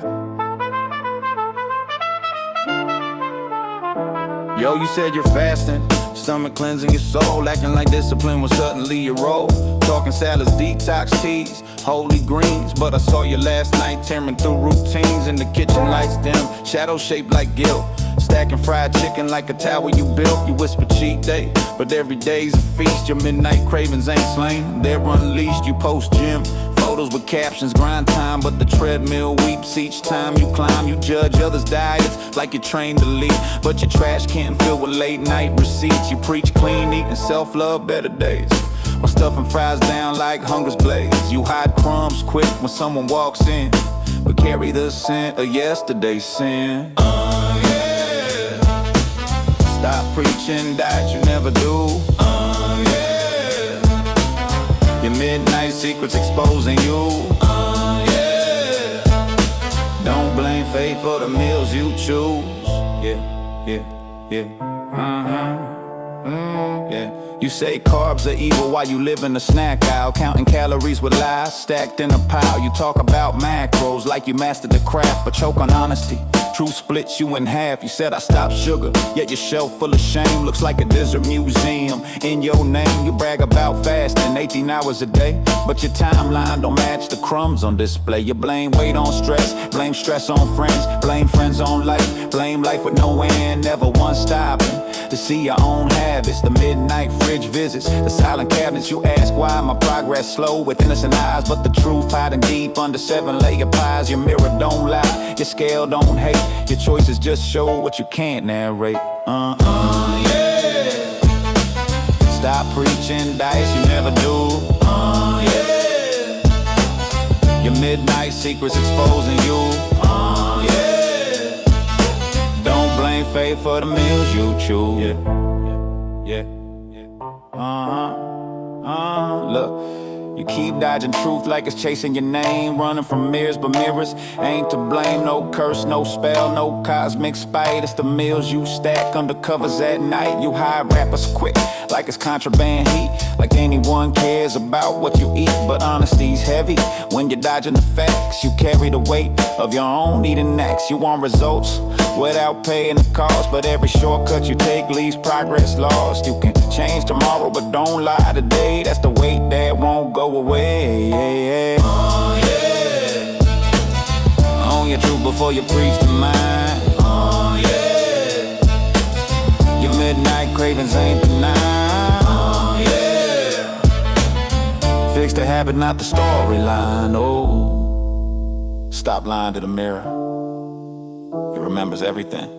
Yo, you said you're fasting, stomach cleansing your soul, acting like discipline was suddenly your role. Talking salads, detox teas, holy greens. But I saw you last night tearing through routines in the kitchen, lights dim, shadows shaped like guilt. Stacking fried chicken like a tower you built. You whisper cheat day, but every day's a feast. Your midnight cravings ain't slain, they're unleashed. You post gym photos with captions, grind time, but the treadmill weeps each time you climb. You judge others' diets like you're trained to lead, but your trash can filled with late night receipts. You preach clean eating, self-love, better days, while stuffing fries down like hunger's blaze. You hide crumbs quick when someone walks in, but carry the scent of yesterday's sin. Stop preaching that you never do. Yeah. Your midnight secrets exposing you. Yeah. Don't blame fate for the meals you choose. Yeah, yeah, yeah. Yeah. You say carbs are evil while you live in the snack aisle, counting calories with lies stacked in a pile. You talk about macros like you mastered the craft, but choke on honesty. Truth splits you in half. You said I stopped sugar, yet your shelf full of shame looks like a desert museum. In your name, you brag about fasting 18 hours a day, but your timeline don't match the crumbs on display. You blame weight on stress, blame stress on friends, blame friends on life, blame life with no end, never one stopping to see your own habits. The midnight fridge visits, the silent cabinets. You ask why my progress slow with innocent eyes, but the truth hiding deep under 7-layer pies. Your mirror don't lie, your scale don't hate, your choices just show what you can't narrate. Yeah. Stop preaching dice you never do. Yeah. Your midnight secrets exposing you. Yeah. Don't blame fate for the meals you choose. Yeah. Look, you keep dodging truth like it's chasing your name, running from mirrors, but mirrors ain't to blame. No curse, no spell, no cosmic spite. It's the meals you stack under covers at night. You hide rappers quick like it's contraband heat, like anyone cares about what you eat. But honesty's heavy when you're dodging the facts. You carry the weight of your own eating acts. You want results without paying the cost, but every shortcut you take leaves progress lost. You can change tomorrow, but don't lie today. That's the weight that won't go away. Yeah. Own your truth before you preach to mine. Your midnight cravings ain't denied. Fix the habit, not the storyline. Oh, stop lying to the mirror. It remembers everything.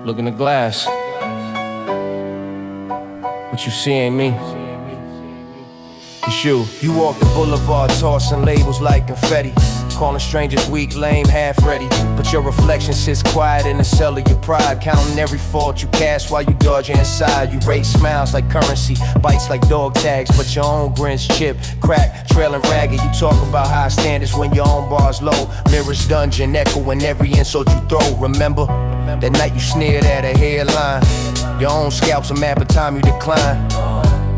Look in the glass. What you see ain't me. It's you. You walk the boulevard tossing labels like confetti, calling strangers weak, lame, half ready. But your reflection sits quiet in the cell of your pride, counting every fault you cast while you dodge inside. You rate smiles like currency, bites like dog tags, but your own grins chip, crack, trailing ragged. You talk about high standards when your own bar's low. Mirrors dungeon echoing every insult you throw. Remember that night you sneered at a headline? Your own scalp's a map of time you decline.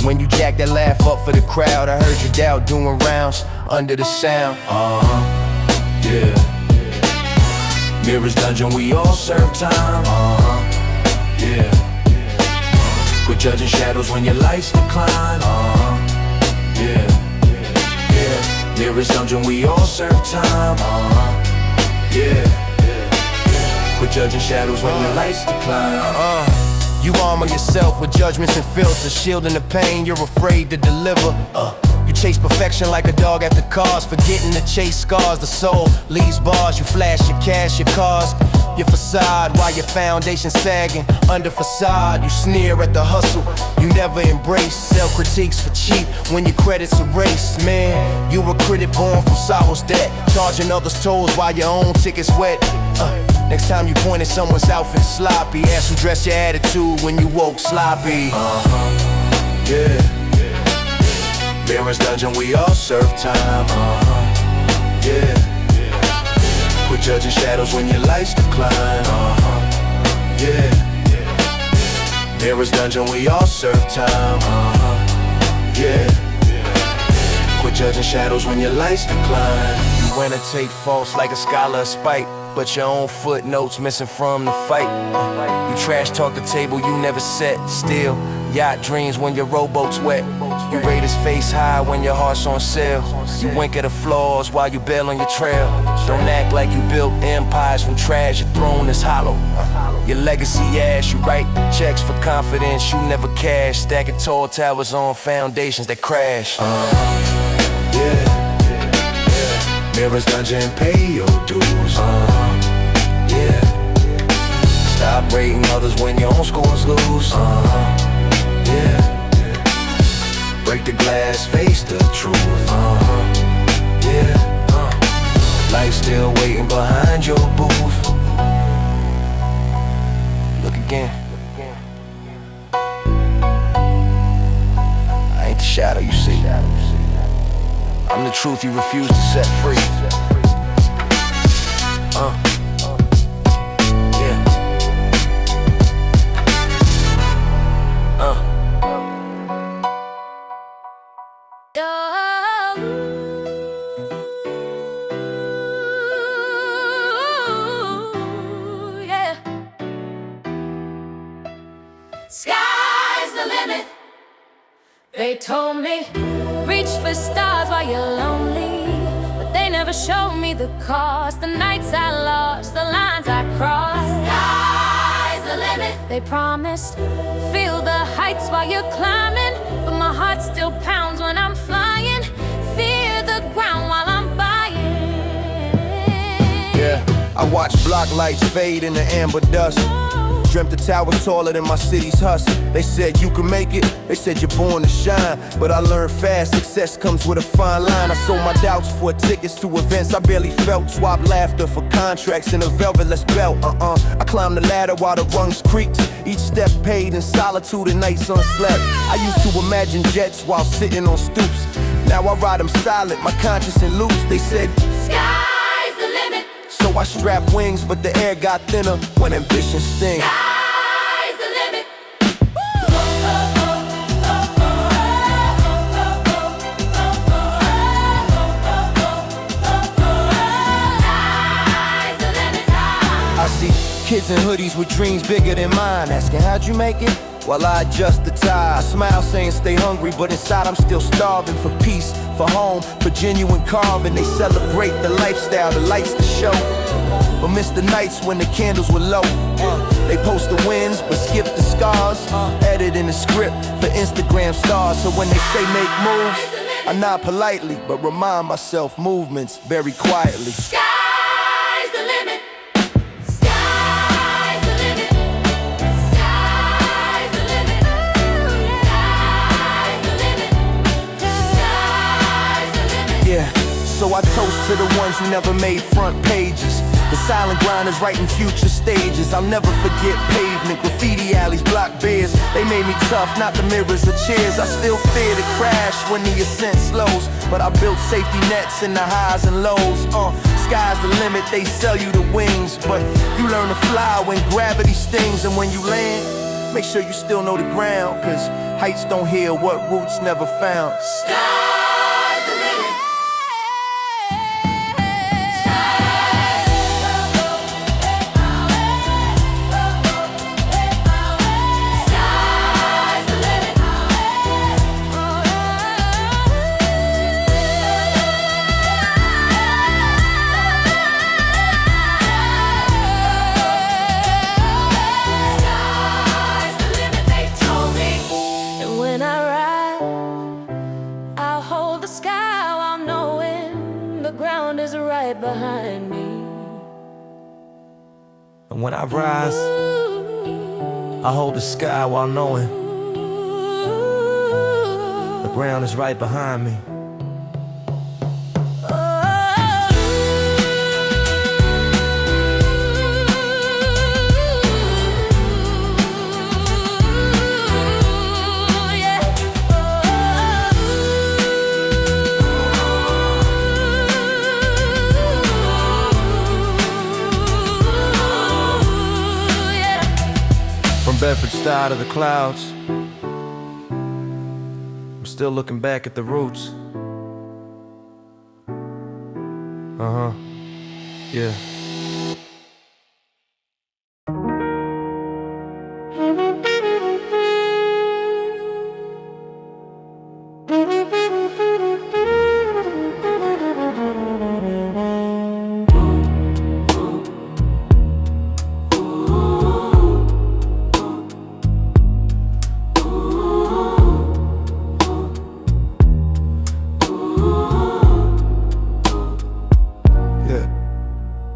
When you jack that laugh up for the crowd, I heard your doubt doing rounds under the sound. Yeah. Mirrors dungeon, we all serve time. Yeah. Quit judging shadows when your lights decline. Yeah. Mirrors dungeon, we all serve time. Yeah. Quit judging shadows when your lights decline. You armor yourself with judgments and filters, shielding the pain you're afraid to deliver. You chase perfection like a dog after cars, forgetting to chase scars. The soul leaves bars, you flash your cash, your cars, your facade, while your foundation's sagging under facade. You sneer at the hustle you never embrace, sell critiques for cheap when your credit's erased. Man, you a critic born from sorrow's debt, charging others tolls while your own ticket's wet. Next time you point at someone's outfit sloppy, ask them dress your attitude when you woke sloppy. Yeah. Mirrors dungeon, we all serve time. Yeah. Quit judging shadows when your lights decline. Yeah. Mirrors dungeon, we all serve time. Yeah. Quit judging shadows when your lights decline. You annotate false like a scholar of spite, but your own footnotes missing from the fight. You trash talk the table you never set still. Yacht dreams when your rowboat's wet. You rate his face high when your heart's on sale. You wink at the flaws while you bail on your trail. Don't act like you built empires from trash. Your throne is hollow. Your legacy ash. You write checks for confidence you never cash. Stacking tall towers on foundations that crash. Yeah. Mirrors dungeon, pay your dues. Yeah. Stop rating others when your own scores lose. Yeah. Break the glass, face the truth. Yeah. Life's still waiting behind your booth. Look again. I ain't the shadow you see. I'm the truth you refuse to set free. Yeah. Yeah. Sky's the limit. They told me reach for stars while you're lonely, but they never showed me the cost. The nights I lost, the lines I crossed. Sky's the limit. They promised feel the heights while you're climbing, but my heart still pounds when I'm flying. Fear the ground while I'm buying. Yeah, I watch block lights fade into amber dust. Dreamt the towers taller than my city's husk. They said you can make it, they said you're born to shine. But I learned fast, success comes with a fine line. I sold my doubts for tickets to events I barely felt. Swap laughter for contracts in a velvetless belt. I climbed the ladder while the rungs creaked. Each step paid in solitude and nights unslept. I used to imagine jets while sitting on stoops. Now I ride them silent, my conscience in loops. They said, Sky's the limit. so I strapped wings, but the air got thinner when ambition stings. Sky's the limit. I see kids in hoodies with dreams bigger than mine, asking how'd you make it? While I adjust the tie, I smile saying stay hungry, but inside I'm still starving for peace, for home, for genuine carving. They celebrate the lifestyle, the lights to show, but miss the nights when the candles were low. They post the wins, but skip the scars. Edit in the script for Instagram stars. So when they say make moves, I nod politely, but remind myself movements very quietly. Sky's the limit. Sky's the limit. So I toast to the ones who never made front pages, the silent grinders writing future stages. I'll never forget pavement, graffiti alleys, block beers. They made me tough, not the mirrors or chairs. I still fear to crash when the ascent slows, but I built safety nets in the highs and lows. Sky's the limit, they sell you the wings, but you learn to fly when gravity stings. And when you land, make sure you still know the ground, cause heights don't heal what roots never found. Sky's the limit. Behind me. And when I rise, I hold the sky while knowing the ground is right behind me. Bedford-Style to the clouds, I'm still looking back at the roots. Yeah.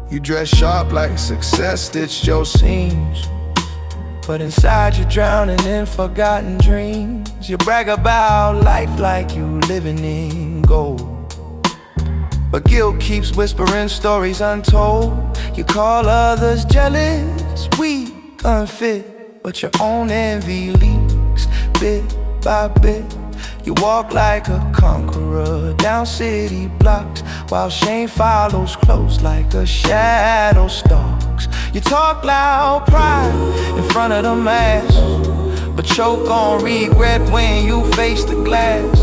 You dress sharp like success stitched your seams, but inside you're drowning in forgotten dreams. You brag about life like you living in gold, but guilt keeps whispering stories untold. You call others jealous, weak, unfit, but your own envy leaks bit by bit. You walk like a conqueror down city blocks, while shame follows close like a shadow stalks. You talk loud pride in front of the mass, but choke on regret when you face the glass.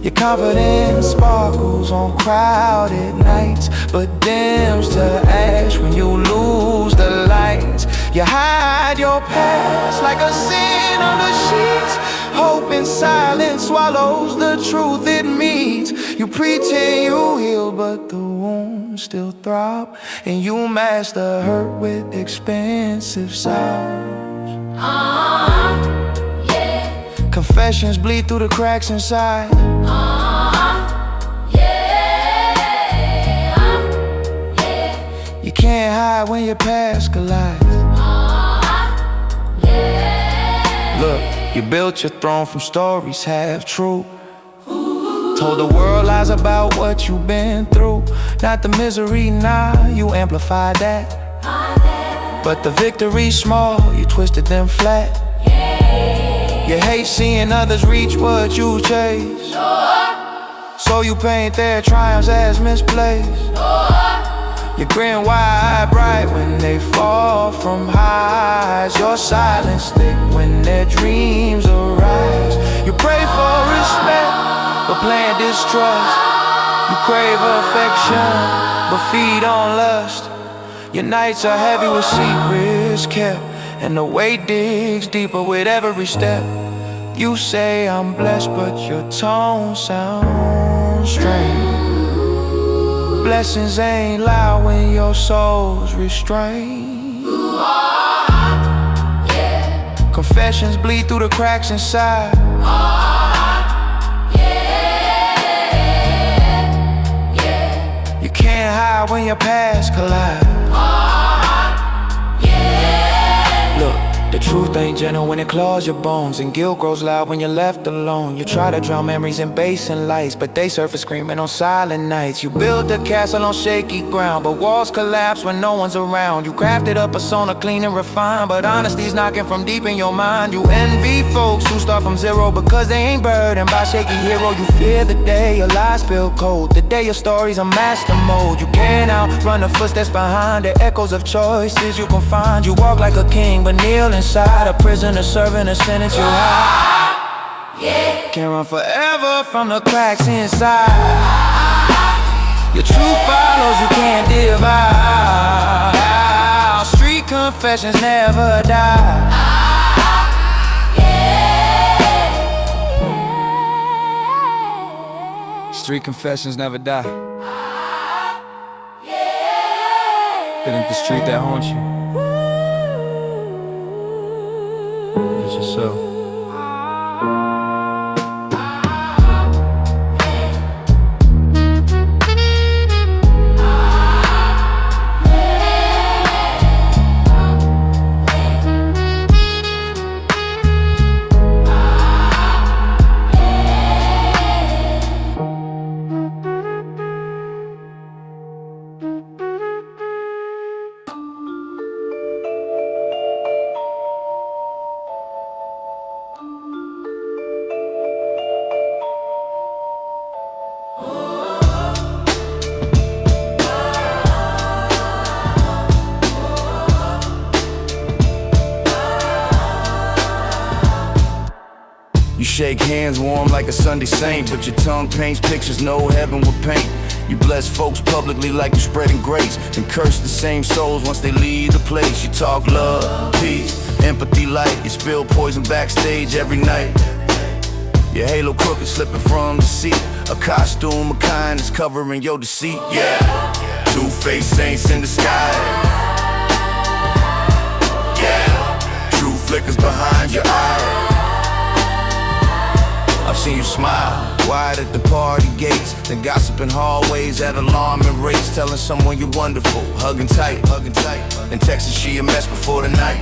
Your confidence sparkles on crowded nights, but dims to ash when you lose the lights. You hide your past like a sin on the sheets. Hope in silence swallows the truth it meets. You pretend you heal, but the wounds still throb, and you mask the hurt with expensive salves. Yeah. Confessions bleed through the cracks inside. Yeah. You can't hide when your past collides. Look, you built your throne from stories half true. Told the world lies about what you've been through. Not the misery, nah, you amplified that. But the victory's small, you twisted them flat. You hate seeing others reach what you chase, so you paint their triumphs as misplaced. You grin wide bright when they fall from highs. Your silence thick when their dreams arise. You pray for respect, but plant distrust. You crave affection, but feed on lust. Your nights are heavy with secrets kept, and the weight digs deeper with every step. You say I'm blessed, but your tone sounds strange. Blessings ain't loud when your soul's restrained. Confessions bleed through the cracks inside. You can't hide when your past collide. Look, the Truth ain't gentle when it claws your bones, and guilt grows loud when you're left alone. You try to drown memories in bass and lights, but they surface screaming on silent nights. You built a castle on shaky ground, but walls collapse when no one's around. You crafted a persona clean and refined, but honesty's knocking from deep in your mind. You envy folks who start from zero because they ain't burdened by shaky hero. You fear the day your lies spill cold, the day your story's a master mode. You can't outrun the footsteps behind, the echoes of choices you can find. You walk like a king but kneel inside a prisoner serving a sentence you hide. Yeah. Can't run forever from the cracks inside. Your truth follows, you can't divide. Street confessions never die. Street confessions never die. It ain't the street that haunts you. It's yourself. You shake hands warm like a Sunday saint, but your tongue paints pictures no heaven would paint. You bless folks publicly like you're spreading grace, and curse the same souls once they leave the place. You talk love, peace, empathy, light. You spill poison backstage every night. Your halo crooked slipping from the seat. A costume of kindness covering your deceit. Yeah, two-faced saints in the sky. Yeah, truth flickers behind your eyes. I've seen you smile, wide at the party gates, then gossiping hallways at alarming rates, telling someone you're wonderful, hugging tight, and texting she a mess before the night.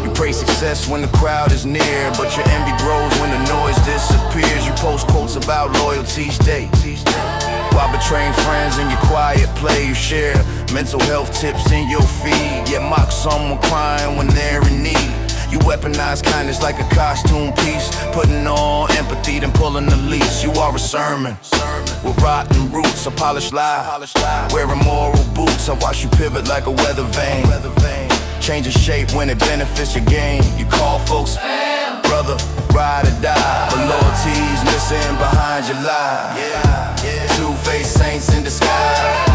You pray success when the crowd is near, but your envy grows when the noise disappears. You post quotes about loyalty each day, while betraying friends in your quiet play. You share mental health tips in your feed, yet mock someone crying when they're in need. You weaponize kindness like a costume piece, putting on empathy then pulling the leash. You are a sermon with rotten roots, a polished lie, wearing moral boots. I watch you pivot like a weather vane, changing shape when it benefits your game. You call folks brother, ride or die, but loyalty's missing behind your lie. Two-faced saints in disguise.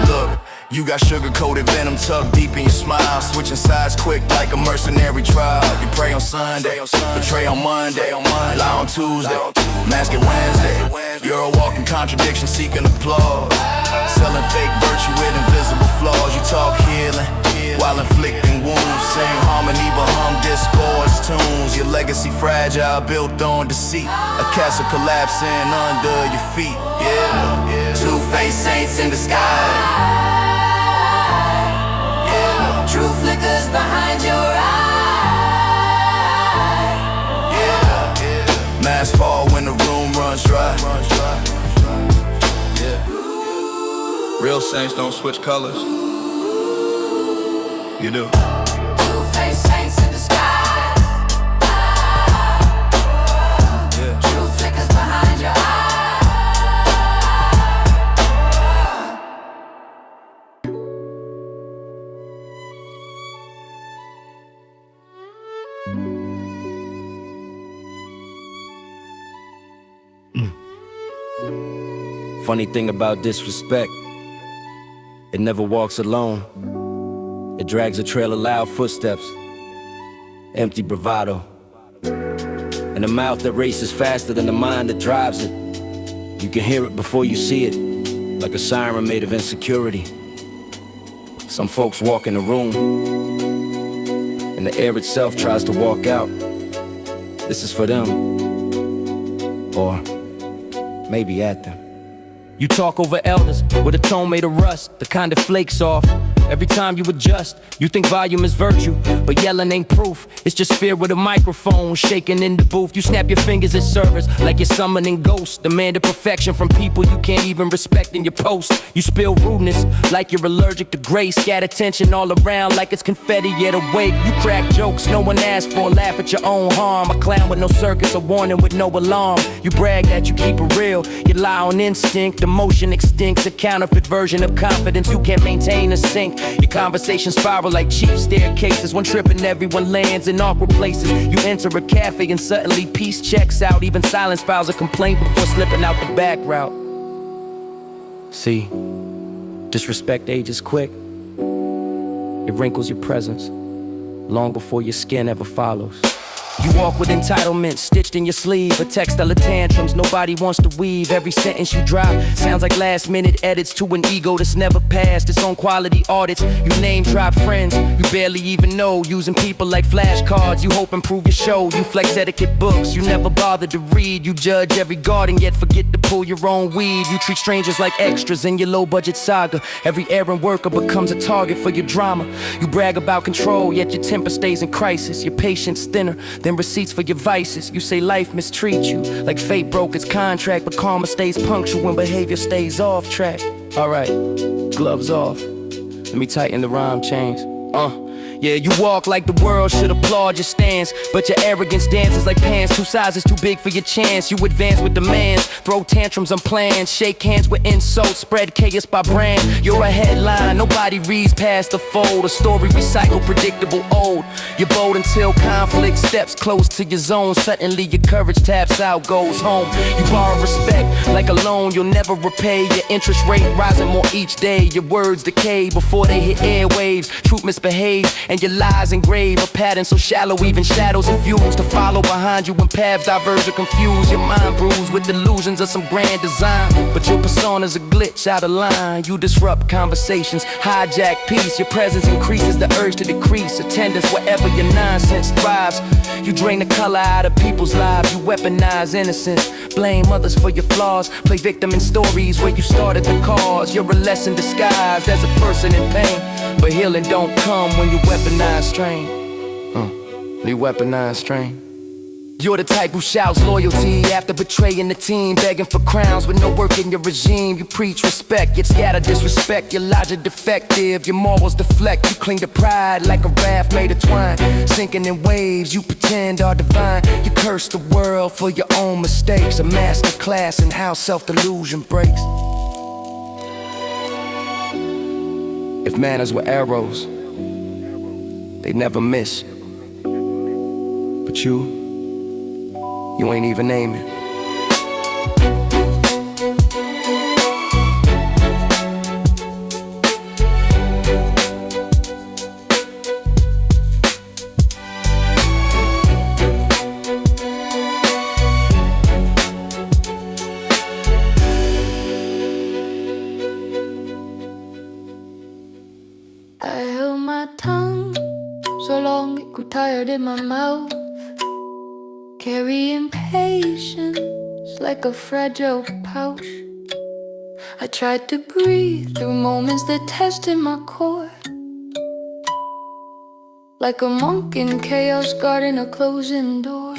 Look, you got sugar-coated venom tucked deep in your smile, switching sides quick like a mercenary trial. You pray on Sunday, betray on Monday, lie on Tuesday, mask it Wednesday. You're a walking contradiction seeking applause, selling fake virtue with invisible flaws. You talk healing while inflicting wounds, sing harmony but hum discords tunes. Your legacy fragile, built on deceit, a castle collapsing under your feet. Yeah, two-faced saints in the sky. Truth flickers behind your eye. Yeah. Mask fall when the room runs dry. Yeah. Real saints don't switch colors. You do. Two-faced saints in the sky. Yeah. Truth flickers behind your eye. Funny thing about disrespect, it never walks alone. It drags a trail of loud footsteps, empty bravado, and a mouth that races faster than the mind that drives it. You can hear it before you see it, like a siren made of insecurity. Some folks walk in the room, and the air itself tries to walk out. This is for them, or maybe at them. You talk over elders with a tone made of rust, the kind that flakes off. Every time you adjust, you think volume is virtue, but yelling ain't proof. It's just fear with a microphone shaking in the booth. You snap your fingers at service like you're summoning ghosts, demanding perfection from people you can't even respect in your post. You spill rudeness like you're allergic to grace, scatter tension all around like it's confetti at a wake. You crack jokes no one asked for, laugh at your own harm. A clown with no circus, a warning with no alarm. You brag that you keep it real, you lie on instinct. Emotion extincts, a counterfeit version of confidence you can't maintain a sync. Your conversation spiral like cheap staircases. One trip and everyone lands in awkward places. You enter a cafe and suddenly peace checks out. Even silence files a complaint before slipping out the back route. See, disrespect ages quick. It wrinkles your presence long before your skin ever follows. You walk with entitlement stitched in your sleeve, a textile of tantrums nobody wants to weave. Every sentence you drop sounds like last minute edits to an ego that's never passed its own quality audits. You name drop friends you barely even know, using people like flashcards. You hope improve your show. You flex etiquette books you never bothered to read. You judge every garden yet forget to pull your own weed. You treat strangers like extras in your low budget saga. Every errand worker becomes a target for your drama. You brag about control yet your temper stays in crisis. Your patience thinner than receipts for your vices. You say life mistreats you like fate broke its contract, but karma stays punctual when behavior stays off track. Alright, gloves off. Let me tighten the rhyme chains. Yeah, you walk like the world should applaud your stance, but your arrogance dances like pants 2 sizes too big for your chance. You advance with demands, throw tantrums unplanned, shake hands with insults, spread chaos by brand. You're a headline, nobody reads past the fold. A story recycled, predictable, old. You're bold until conflict steps close to your zone. Suddenly your courage taps out, goes home. You borrow respect like a loan you'll never repay. Your interest rate rising more each day. Your words decay before they hit airwaves. Truth misbehaves and your lies engrave a pattern so shallow even shadows refuse to follow behind you when paths diverge or confuse. Your mind bruised with illusions of some grand design, but your persona's a glitch out of line. You disrupt conversations, hijack peace. Your presence increases the urge to decrease attendance wherever your nonsense thrives. You drain the color out of people's lives. You weaponize innocence, blame others for your flaws, play victim in stories where you started the cause. You're a lesson disguised as a person in pain, but healing don't come when you weaponize strain. You weaponize strain. You're the type who shouts loyalty after betraying the team, begging for crowns with no work in your regime. You preach respect, yet scatter disrespect. Your logic defective, your morals deflect. You cling to pride like a raft made of twine, sinking in waves you pretend are divine. You curse the world for your own mistakes, a masterclass in how self-delusion breaks. If manners were arrows, they'd never miss. But you ain't even aiming. I held my tongue so long it grew tired in my mouth, carrying patience like a fragile pouch. I tried to breathe through moments that tested my core, like a monk in chaos guarding a closing door.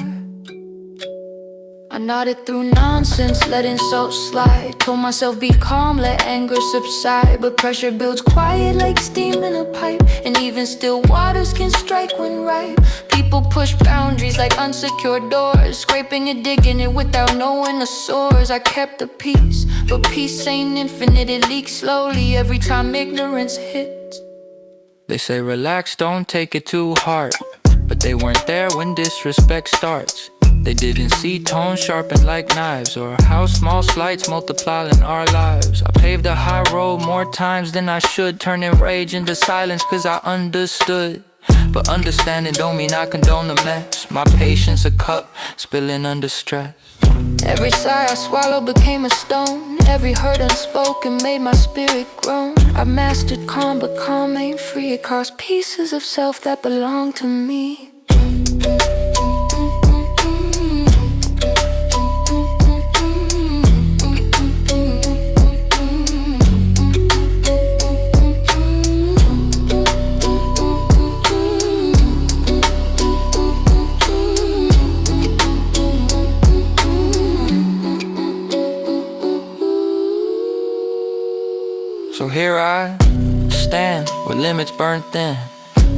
I nodded through nonsense, let insults slide. Told myself be calm, let anger subside. But pressure builds quiet like steam in a pipe, and even still waters can strike when ripe. People push boundaries like unsecured doors, scraping and digging it without knowing the source. I kept the peace, but peace ain't infinite. It leaks slowly every time ignorance hits. They say relax, don't take it too hard, but they weren't there when disrespect starts. They didn't see tones sharpened like knives, or how small slights multiply in our lives. I paved a high road more times than I should, turning rage into silence cause I understood. But understanding don't mean I condone the mess. My patience a cup, spilling under stress. Every sigh I swallowed became a stone. Every hurt unspoken made my spirit groan. I mastered calm, but calm ain't free. It caused pieces of self that belong to me. here I stand with limits burned thin,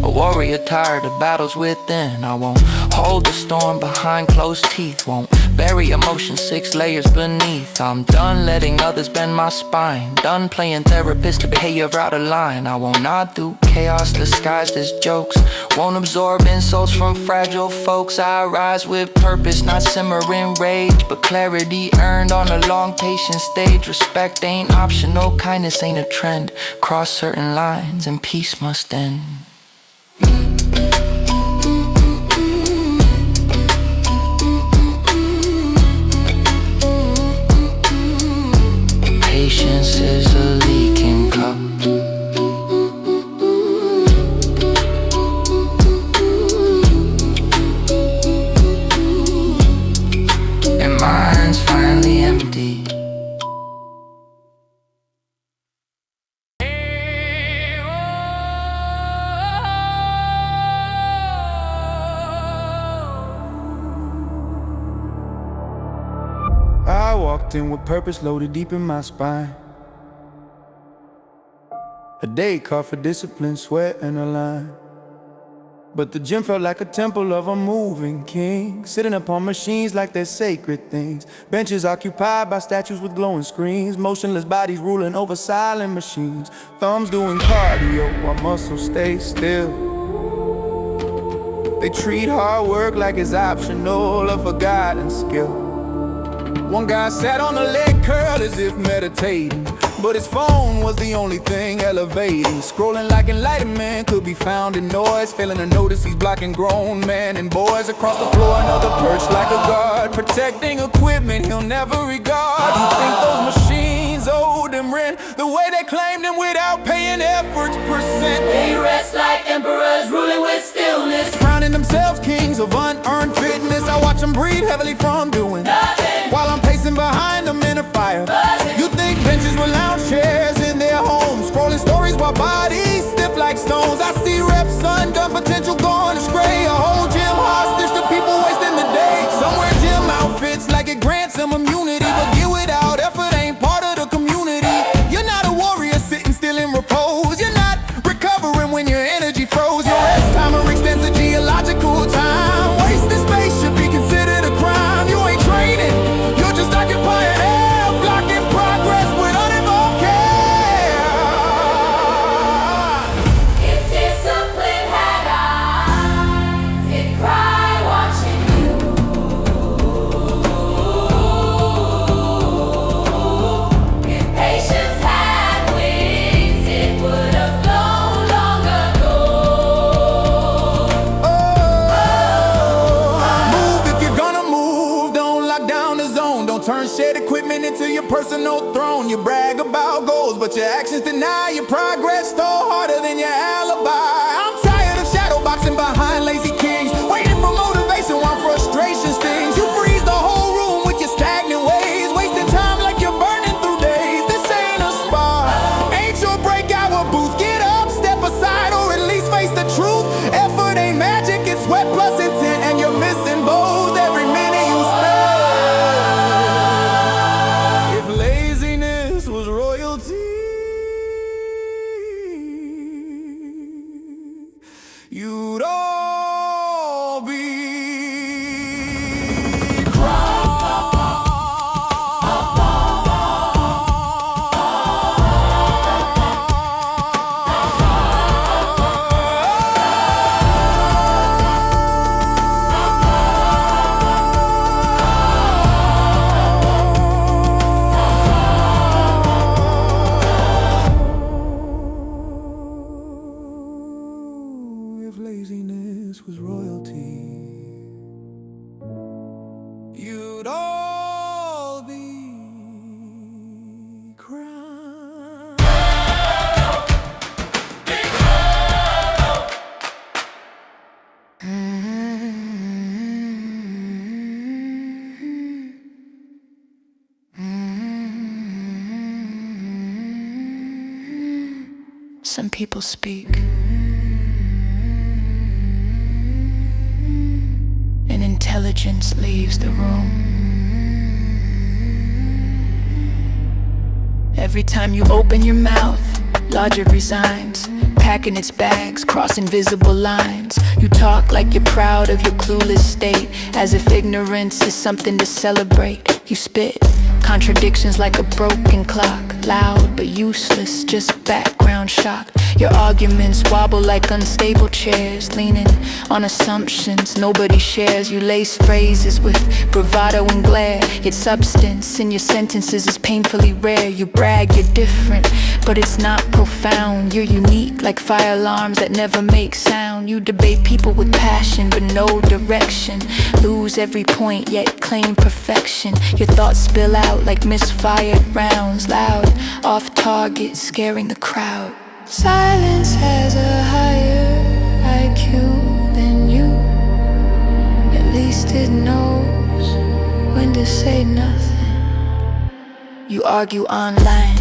a warrior tired of battles within. I won't hold the storm behind closed teeth, won't bury emotion 6 layers beneath. I'm done letting others bend my spine, done playing therapist to behavior out of line. I won't nod through chaos disguised as jokes, won't absorb insults from fragile folks. I rise with purpose, not simmering rage, but clarity earned on a long patient stage. Respect ain't optional, kindness ain't a trend. Cross certain lines and peace must end. Patience is a leaking cup. And mine's finally empty. I walked in with purpose loaded deep in my spine. A day called for discipline, sweat, and a line. But the gym felt like a temple of a moving king, sitting upon machines like they're sacred things. Benches occupied by statues with glowing screens, motionless bodies ruling over silent machines. Thumbs doing cardio while muscles stay still. They treat hard work like it's optional, a forgotten skill. One guy sat on a leg curl as if meditating, but his phone was the only thing elevating. Scrolling like enlightenment could be found in noise, failing to notice he's blocking grown men and boys. Across the floor another perched like a guard, protecting equipment he'll never regard. You think those machines owed him rent, the way they claimed him without paying efforts percent. They rest like emperors ruling with stillness, Crowning themselves kings of unearned fitness. I watch them breathe heavily from doing nothing, while I'm pacing behind them in a fire. buzzing. You think benches were lounge chairs in their homes, scrolling stories while bodies stiff like stones. I see reps undone, potential going astray. A whole gym hostage to people wasting the day. Somewhere gym outfits like it grants them immunity, but gear without effort ain't part of the community. You're not a warrior sitting still in repose. You're not recovering when your energy froze. Your rest timer extends the geological time. Wasting space should be considered a crime. You ain't training, you're just occupying air, blocking progress with uninvolved care. If discipline had eyes, it'd cry watching you. If patience had wings, it would have flown long ago. Move if you're gonna move, don't lock down the zone. Don't turn shared equipment into your personal throne. You brag about goals, but your actions deny your progress. Stole harder than your alibi. I'm tired of shadow boxing behind lazy kings, waiting for motivation while frustration stings. You freeze the whole room with your stagnant ways, wasting time like you're burning through days. This ain't a spa, ain't your breakout booth. Get up, step aside, or at least face the truth. Effort ain't magic, it's sweat plus intent, and you're missing both every minute you spend. If laziness was royalty, you'd all be if laziness was royalty, you'd all be crowned. Some people speak, and intelligence leaves the room. Every time you open your mouth, Logic resigns, packing its bags, crossing visible lines. You talk like you're proud of your clueless state, as if ignorance is something to celebrate. You spit contradictions like a broken clock, loud but useless, just background shock. Your arguments wobble like unstable chairs, leaning on assumptions nobody shares. You lace phrases with bravado and glare, yet substance in your sentences is painfully rare. You brag you're different, but it's not profound. You're unique like fire alarms that never make sound. You debate people with passion but no direction, lose every point yet claim perfection. Your thoughts spill out like misfired rounds, loud, off target, scaring the crowd. Silence has a higher IQ than you. At least it knows when to say nothing. You argue online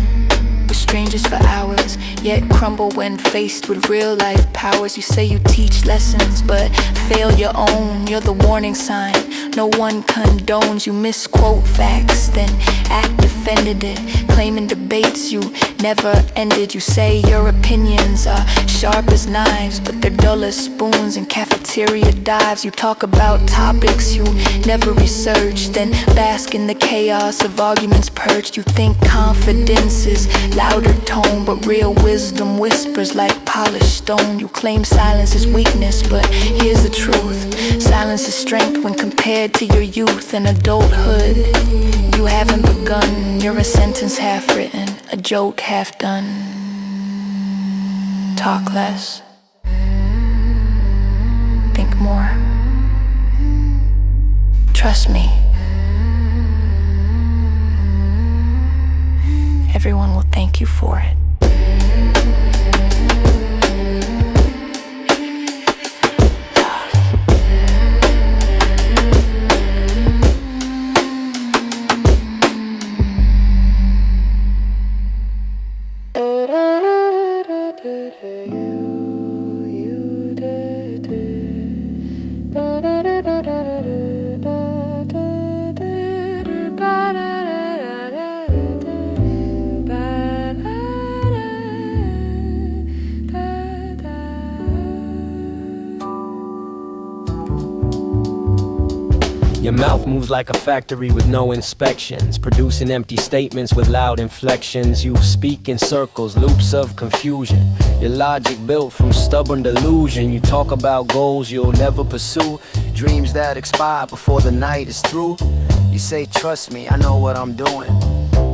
with strangers for hours, yet crumble when faced with real life powers. You say you teach lessons but fail your own. You're the warning sign no one condones. You misquote facts then act defended it, claiming debates you never ended. You say your opinions are sharp as knives, but they're dull as spoons in cafeteria dives. You talk about topics you never researched, then bask in the chaos of arguments perched. You think confidence is louder tone, but real wisdom whispers like polished stone. You claim silence is weakness, but here's the truth. Silence is strength when compared to your youth and adulthood. You haven't begun, you're a sentence half written, a joke half done. Talk less, think more. Trust me, everyone will thank you for it. Your mouth moves like a factory with no inspections, producing empty statements with loud inflections. You speak in circles, loops of confusion. Your logic built from stubborn delusion. You talk about goals you'll never pursue, dreams that expire before the night is through. You say, trust me, I know what I'm doing,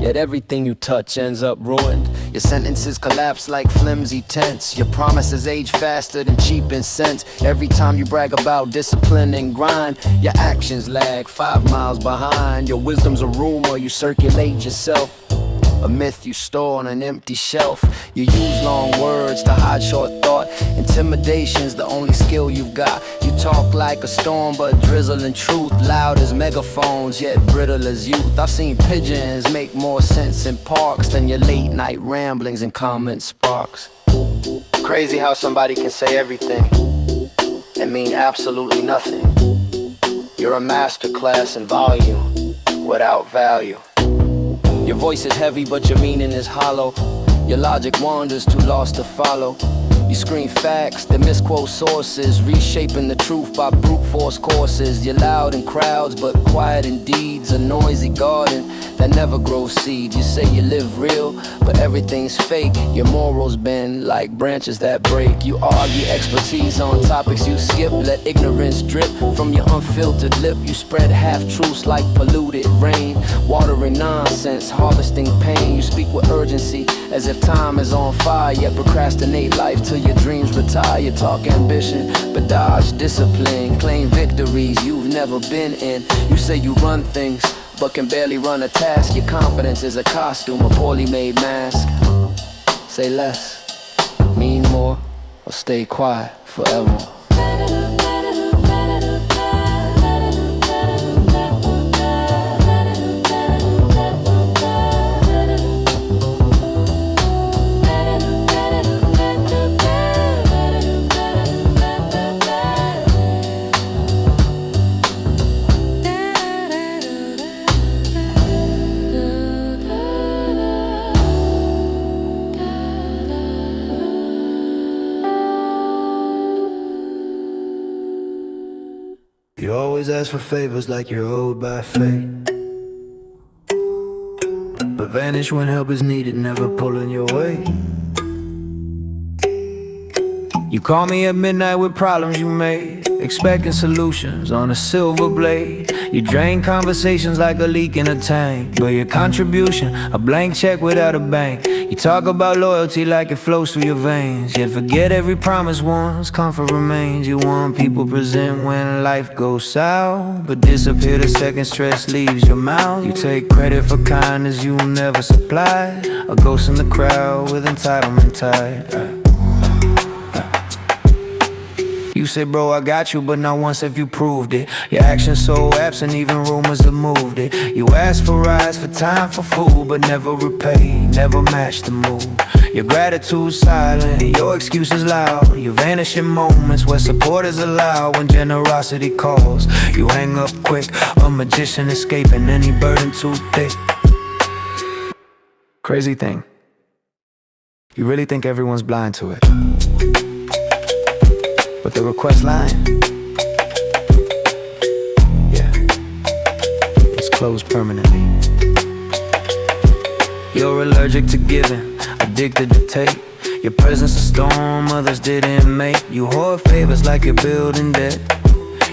yet everything you touch ends up ruined. Your sentences collapse like flimsy tents. Your promises age faster than cheap incense. Every time you brag about discipline and grind, your actions lag 5 miles behind. Your wisdom's a rumor you circulate yourself, a myth you store on an empty shelf. You use long words to hide short thought. Intimidation's the only skill you've got. You talk like a storm but drizzle in truth, loud as megaphones yet brittle as youth. I've seen pigeons make more sense in parks than your late night ramblings and comment sparks. Crazy how somebody can say everything and mean absolutely nothing. You're a masterclass in volume without value. Your voice is heavy but your meaning is hollow. Your logic wanders too lost to follow. You scream facts that misquote sources, reshaping the truth by brute force courses. You're loud in crowds but quiet in deeds, a noisy garden that never grows seed. You say you live real but everything's fake. Your morals bend like branches that break. You argue expertise on topics you skip, let ignorance drip from your unfiltered lip. You spread half-truths like polluted rain, watering nonsense, harvesting pain. You speak with urgency as if time is on fire, yet procrastinate life till your dreams retire. You talk ambition but dodge discipline, claim victories you've never been in. You say you run things but can barely run a task. Your confidence is a costume, a poorly made mask. Say less, mean more, or stay quiet forever. You always ask for favors like you're owed by fate, but vanish when help is needed, never pulling your weight. You call me at midnight with problems you made, expecting solutions on a silver blade. You drain conversations like a leak in a tank, but your contribution, a blank check without a bank. You talk about loyalty like it flows through your veins, yet forget every promise once comfort remains. You want people present when life goes south, but disappear the second stress leaves your mouth. You take credit for kindness you never supplied, a ghost in the crowd with entitlement tied. You say, bro, I got you, but not once have you proved it. Your actions so absent, even rumors have moved it. You ask for rides, for time, for food, but never repay, never match the mood. Your gratitude's silent, your excuse is loud. You vanish in moments where support is allowed. When generosity calls, you hang up quick, a magician escaping any burden too thick. Crazy thing, you really think everyone's blind to it, but the request line, yeah, it's closed permanently. You're allergic to giving, addicted to take. Your presence a storm others didn't make. You hoard favors like you're building debt.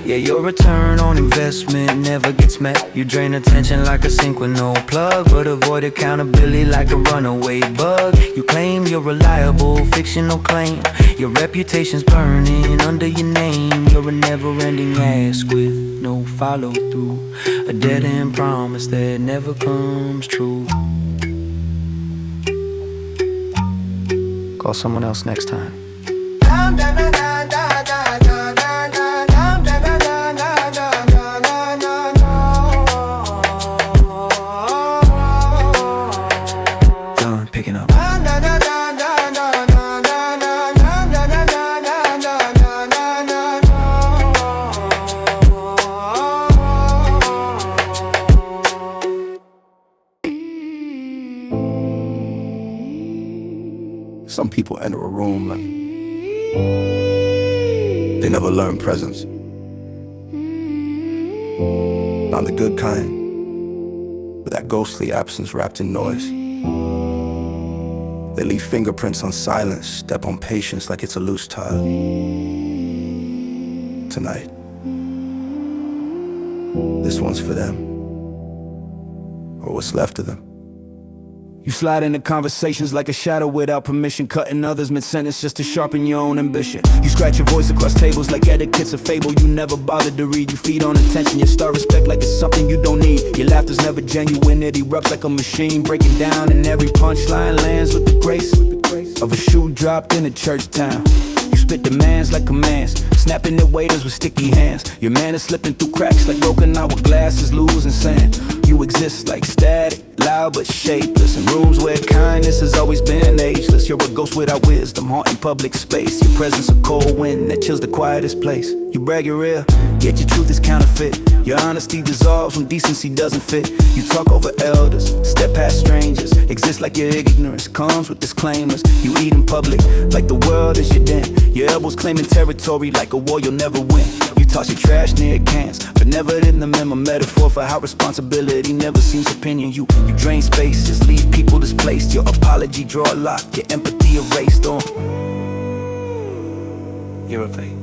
Yeah, your return on investment never gets met. You drain attention like a sink with no plug, but avoid accountability like a runaway bug. You claim you're reliable, fictional claim. Your reputation's burning under your name. You're a never-ending ask with no follow-through, a dead-end promise that never comes true. Call someone else next time. Some people enter a room like they never learn presence. Not the good kind, but that ghostly absence wrapped in noise. They leave fingerprints on silence, step on patience like it's a loose tile. Tonight, this one's for them, or what's left of them. You slide into conversations like a shadow without permission, cutting others mid-sentence just to sharpen your own ambition. You scratch your voice across tables like etiquette's a fable you never bothered to read. You feed on attention, you start respect like it's something you don't need. Your laughter's never genuine, it erupts like a machine, breaking down, and every punchline lands with the grace of a shoe dropped in a church town. You spit demands like commands, snapping at waiters with sticky hands. Your man is slipping through cracks like broken hourglasses losing sand. You exist like static, loud but shapeless, in rooms where kindness has always been ageless. You're a ghost without wisdom, haunting public space. Your presence a cold wind that chills the quietest place. You brag you're real, yet your truth is counterfeit. Your honesty dissolves when decency doesn't fit. You talk over elders, step past strangers, exist like your ignorance comes with disclaimers. You eat in public like the world is your den. Your elbows claiming territory like a war you'll never win. You toss your trash near cans, but never in the memo. Metaphor for how responsibility never seems opinion. You drain spaces, leave people displaced. Your apology draw a lock, your empathy erased on. You're a fake.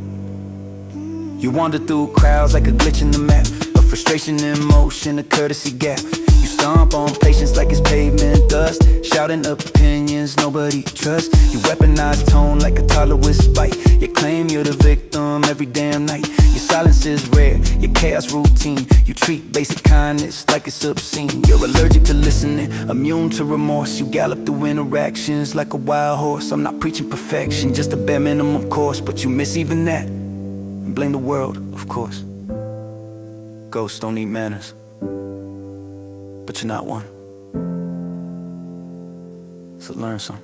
You wander through crowds like a glitch in the map, a frustration in motion, a courtesy gap. You stomp on patience like it's pavement dust, shouting opinions nobody trusts. You weaponize tone like a toddler with spite. You claim you're the victim every damn night. Your silence is rare, your chaos routine. You treat basic kindness like it's obscene. You're allergic to listening, immune to remorse. You gallop through interactions like a wild horse. I'm not preaching perfection, just a bare minimum course, but you miss even that. Blame the world, of course. Ghosts don't need manners, but you're not one. So learn some.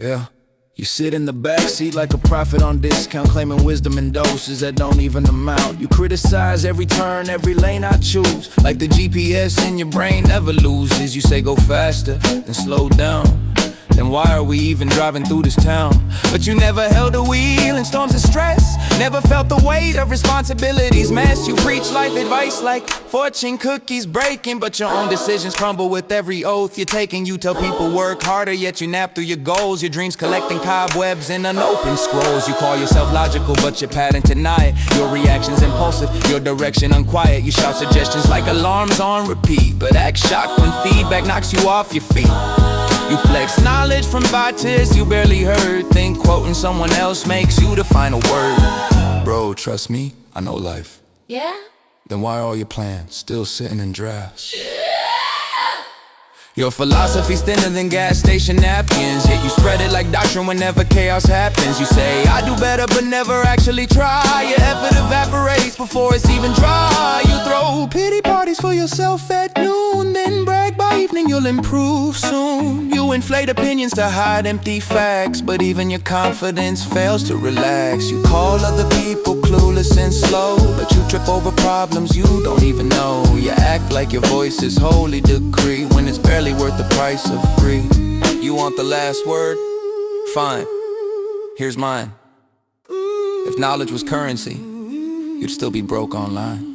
Yeah. You sit in the backseat like a prophet on discount, claiming wisdom in doses that don't even amount. You criticize every turn, every lane I choose, like the GPS in your brain never loses. You say go faster, then slow down. Then why are we even driving through this town? But you never held a wheel in storms of stress, never felt the weight of responsibilities mess. You preach life advice like fortune cookies breaking, but your own decisions crumble with every oath you're taking. You tell people work harder, yet you nap through your goals. Your dreams collecting cobwebs in unopened scrolls. You call yourself logical, but your pattern deny it. Your reactions impulsive, your direction unquiet. You shout suggestions like alarms on repeat, but act shocked when feedback knocks you off your feet. You flex knowledge from bites you barely heard. Think quoting someone else makes you the final word. Bro, trust me, I know life. Yeah? Then why are all your plans still sitting in drafts? Your philosophy's thinner than gas station napkins, yet you spread it like doctrine whenever chaos happens. You say, I do better but never actually try. Your effort evaporates before it's even dry. You throw pity parties for yourself at noon, then brag by evening you'll improve soon. You inflate opinions to hide empty facts, but even your confidence fails to relax. You call other people clueless and slow, but you trip over problems you don't even know. You act like your voice is holy decree when it's barely worth the price of free. You want the last word? Fine, here's mine. If knowledge was currency, you'd still be broke online.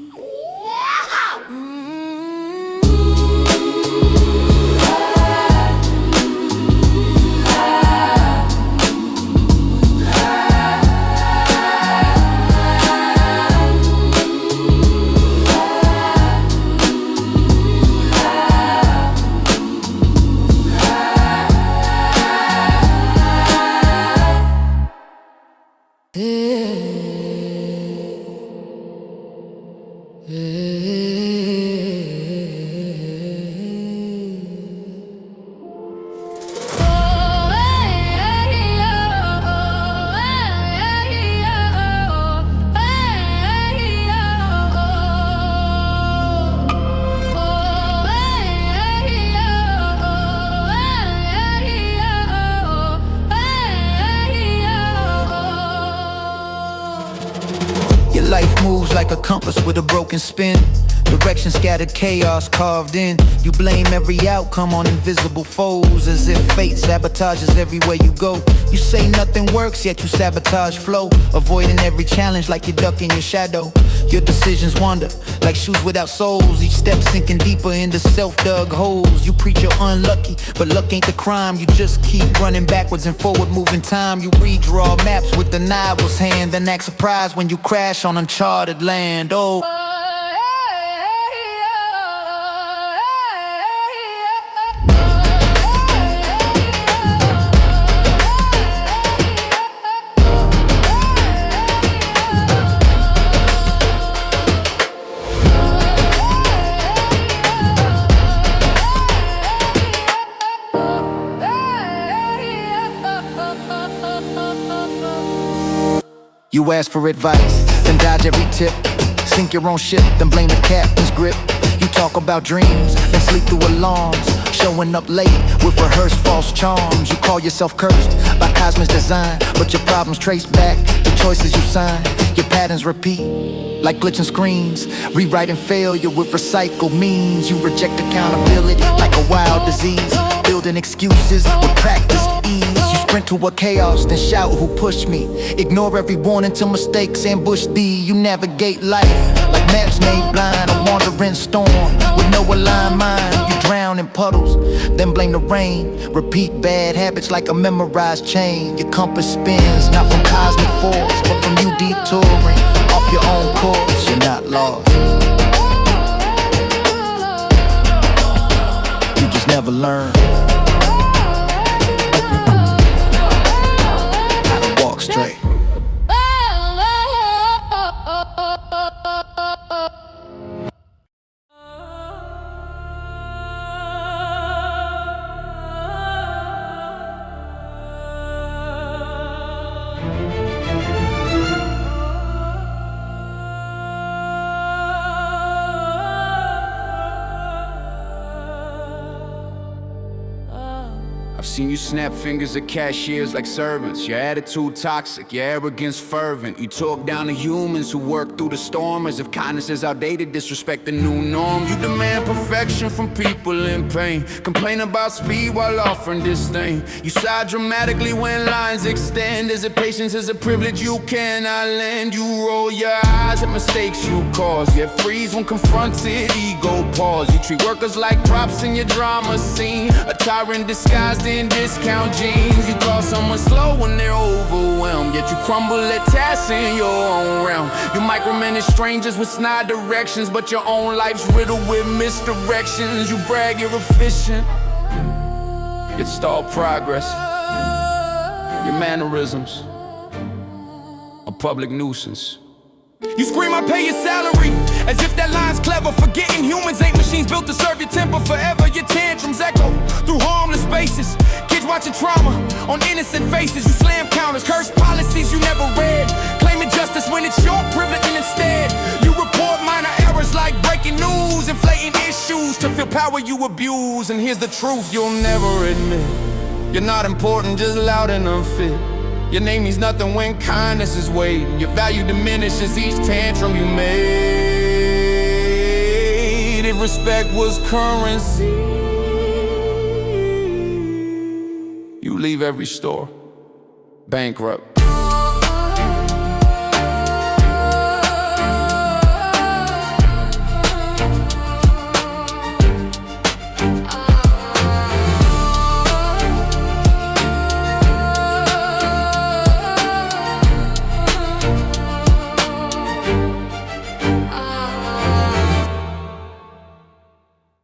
Life moves like a compass with a broken spin. Direction scattered, chaos carved in. You blame every outcome on invisible foes, as if fate sabotages everywhere you go. You say nothing works, yet you sabotage flow, avoiding every challenge like you're ducking your shadow. Your decisions wander like shoes without soles, each step sinking deeper into self-dug holes. You preach you're unlucky, but luck ain't the crime. You just keep running backwards and forward, moving time. You redraw maps with the novel's hand, then act surprised when you crash on uncharted land. Oh, you ask for advice, then dodge every tip. Sink your own ship, then blame the captain's grip. You talk about dreams, then sleep through alarms. Showing up late with rehearsed false charms. You call yourself cursed by cosmic design, but your problems trace back to choices you sign. Your patterns repeat like glitching screens, rewriting failure with recycled means. You reject accountability like a wild disease, building excuses with practiced ease. You sprint to a chaos, then shout, who pushed me? Ignore every warning till mistakes ambush thee. You navigate life like maps made blind, a wandering storm with no aligned mind. You drown in puddles, then blame the rain. Repeat bad habits like a memorized chain. Your compass spins, not from cosmic force, but from you detouring off your own course. You're not lost, you just never learn how to walk straight. Seen you snap fingers at cashiers like servants. Your attitude toxic, your arrogance fervent. You talk down to humans who work through the storm as if kindness is outdated, disrespect the new norm. You demand perfection from people in pain. Complain about speed while offering disdain. You sigh dramatically when lines extend, as if patience is a privilege you cannot lend. You roll your eyes at mistakes you cause, yet freeze when confronted, ego pause. You treat workers like props in your drama scene, a tyrant disguised in discount jeans. You call someone slow when they're overwhelmed, yet you crumble at tasks in your own realm. You micromanage strangers with snide directions, but your own life's riddled with misdirections. You brag you're efficient, yet stall progress. Your mannerisms a public nuisance. You scream, I pay your salary, as if that line's clever. Forgetting humans ain't machines built to serve your temper forever. Your tantrums echo through harmless spaces. Kids watching trauma on innocent faces. You slam counters, curse policies you never read, claiming justice when it's your privilege, and instead you report minor errors like breaking news, inflating issues to feel power you abuse. And here's the truth you'll never admit: you're not important, just loud and unfit. Your name means nothing when kindness is waiting. Your value diminishes each tantrum you made. If respect was currency, you leave every store bankrupt.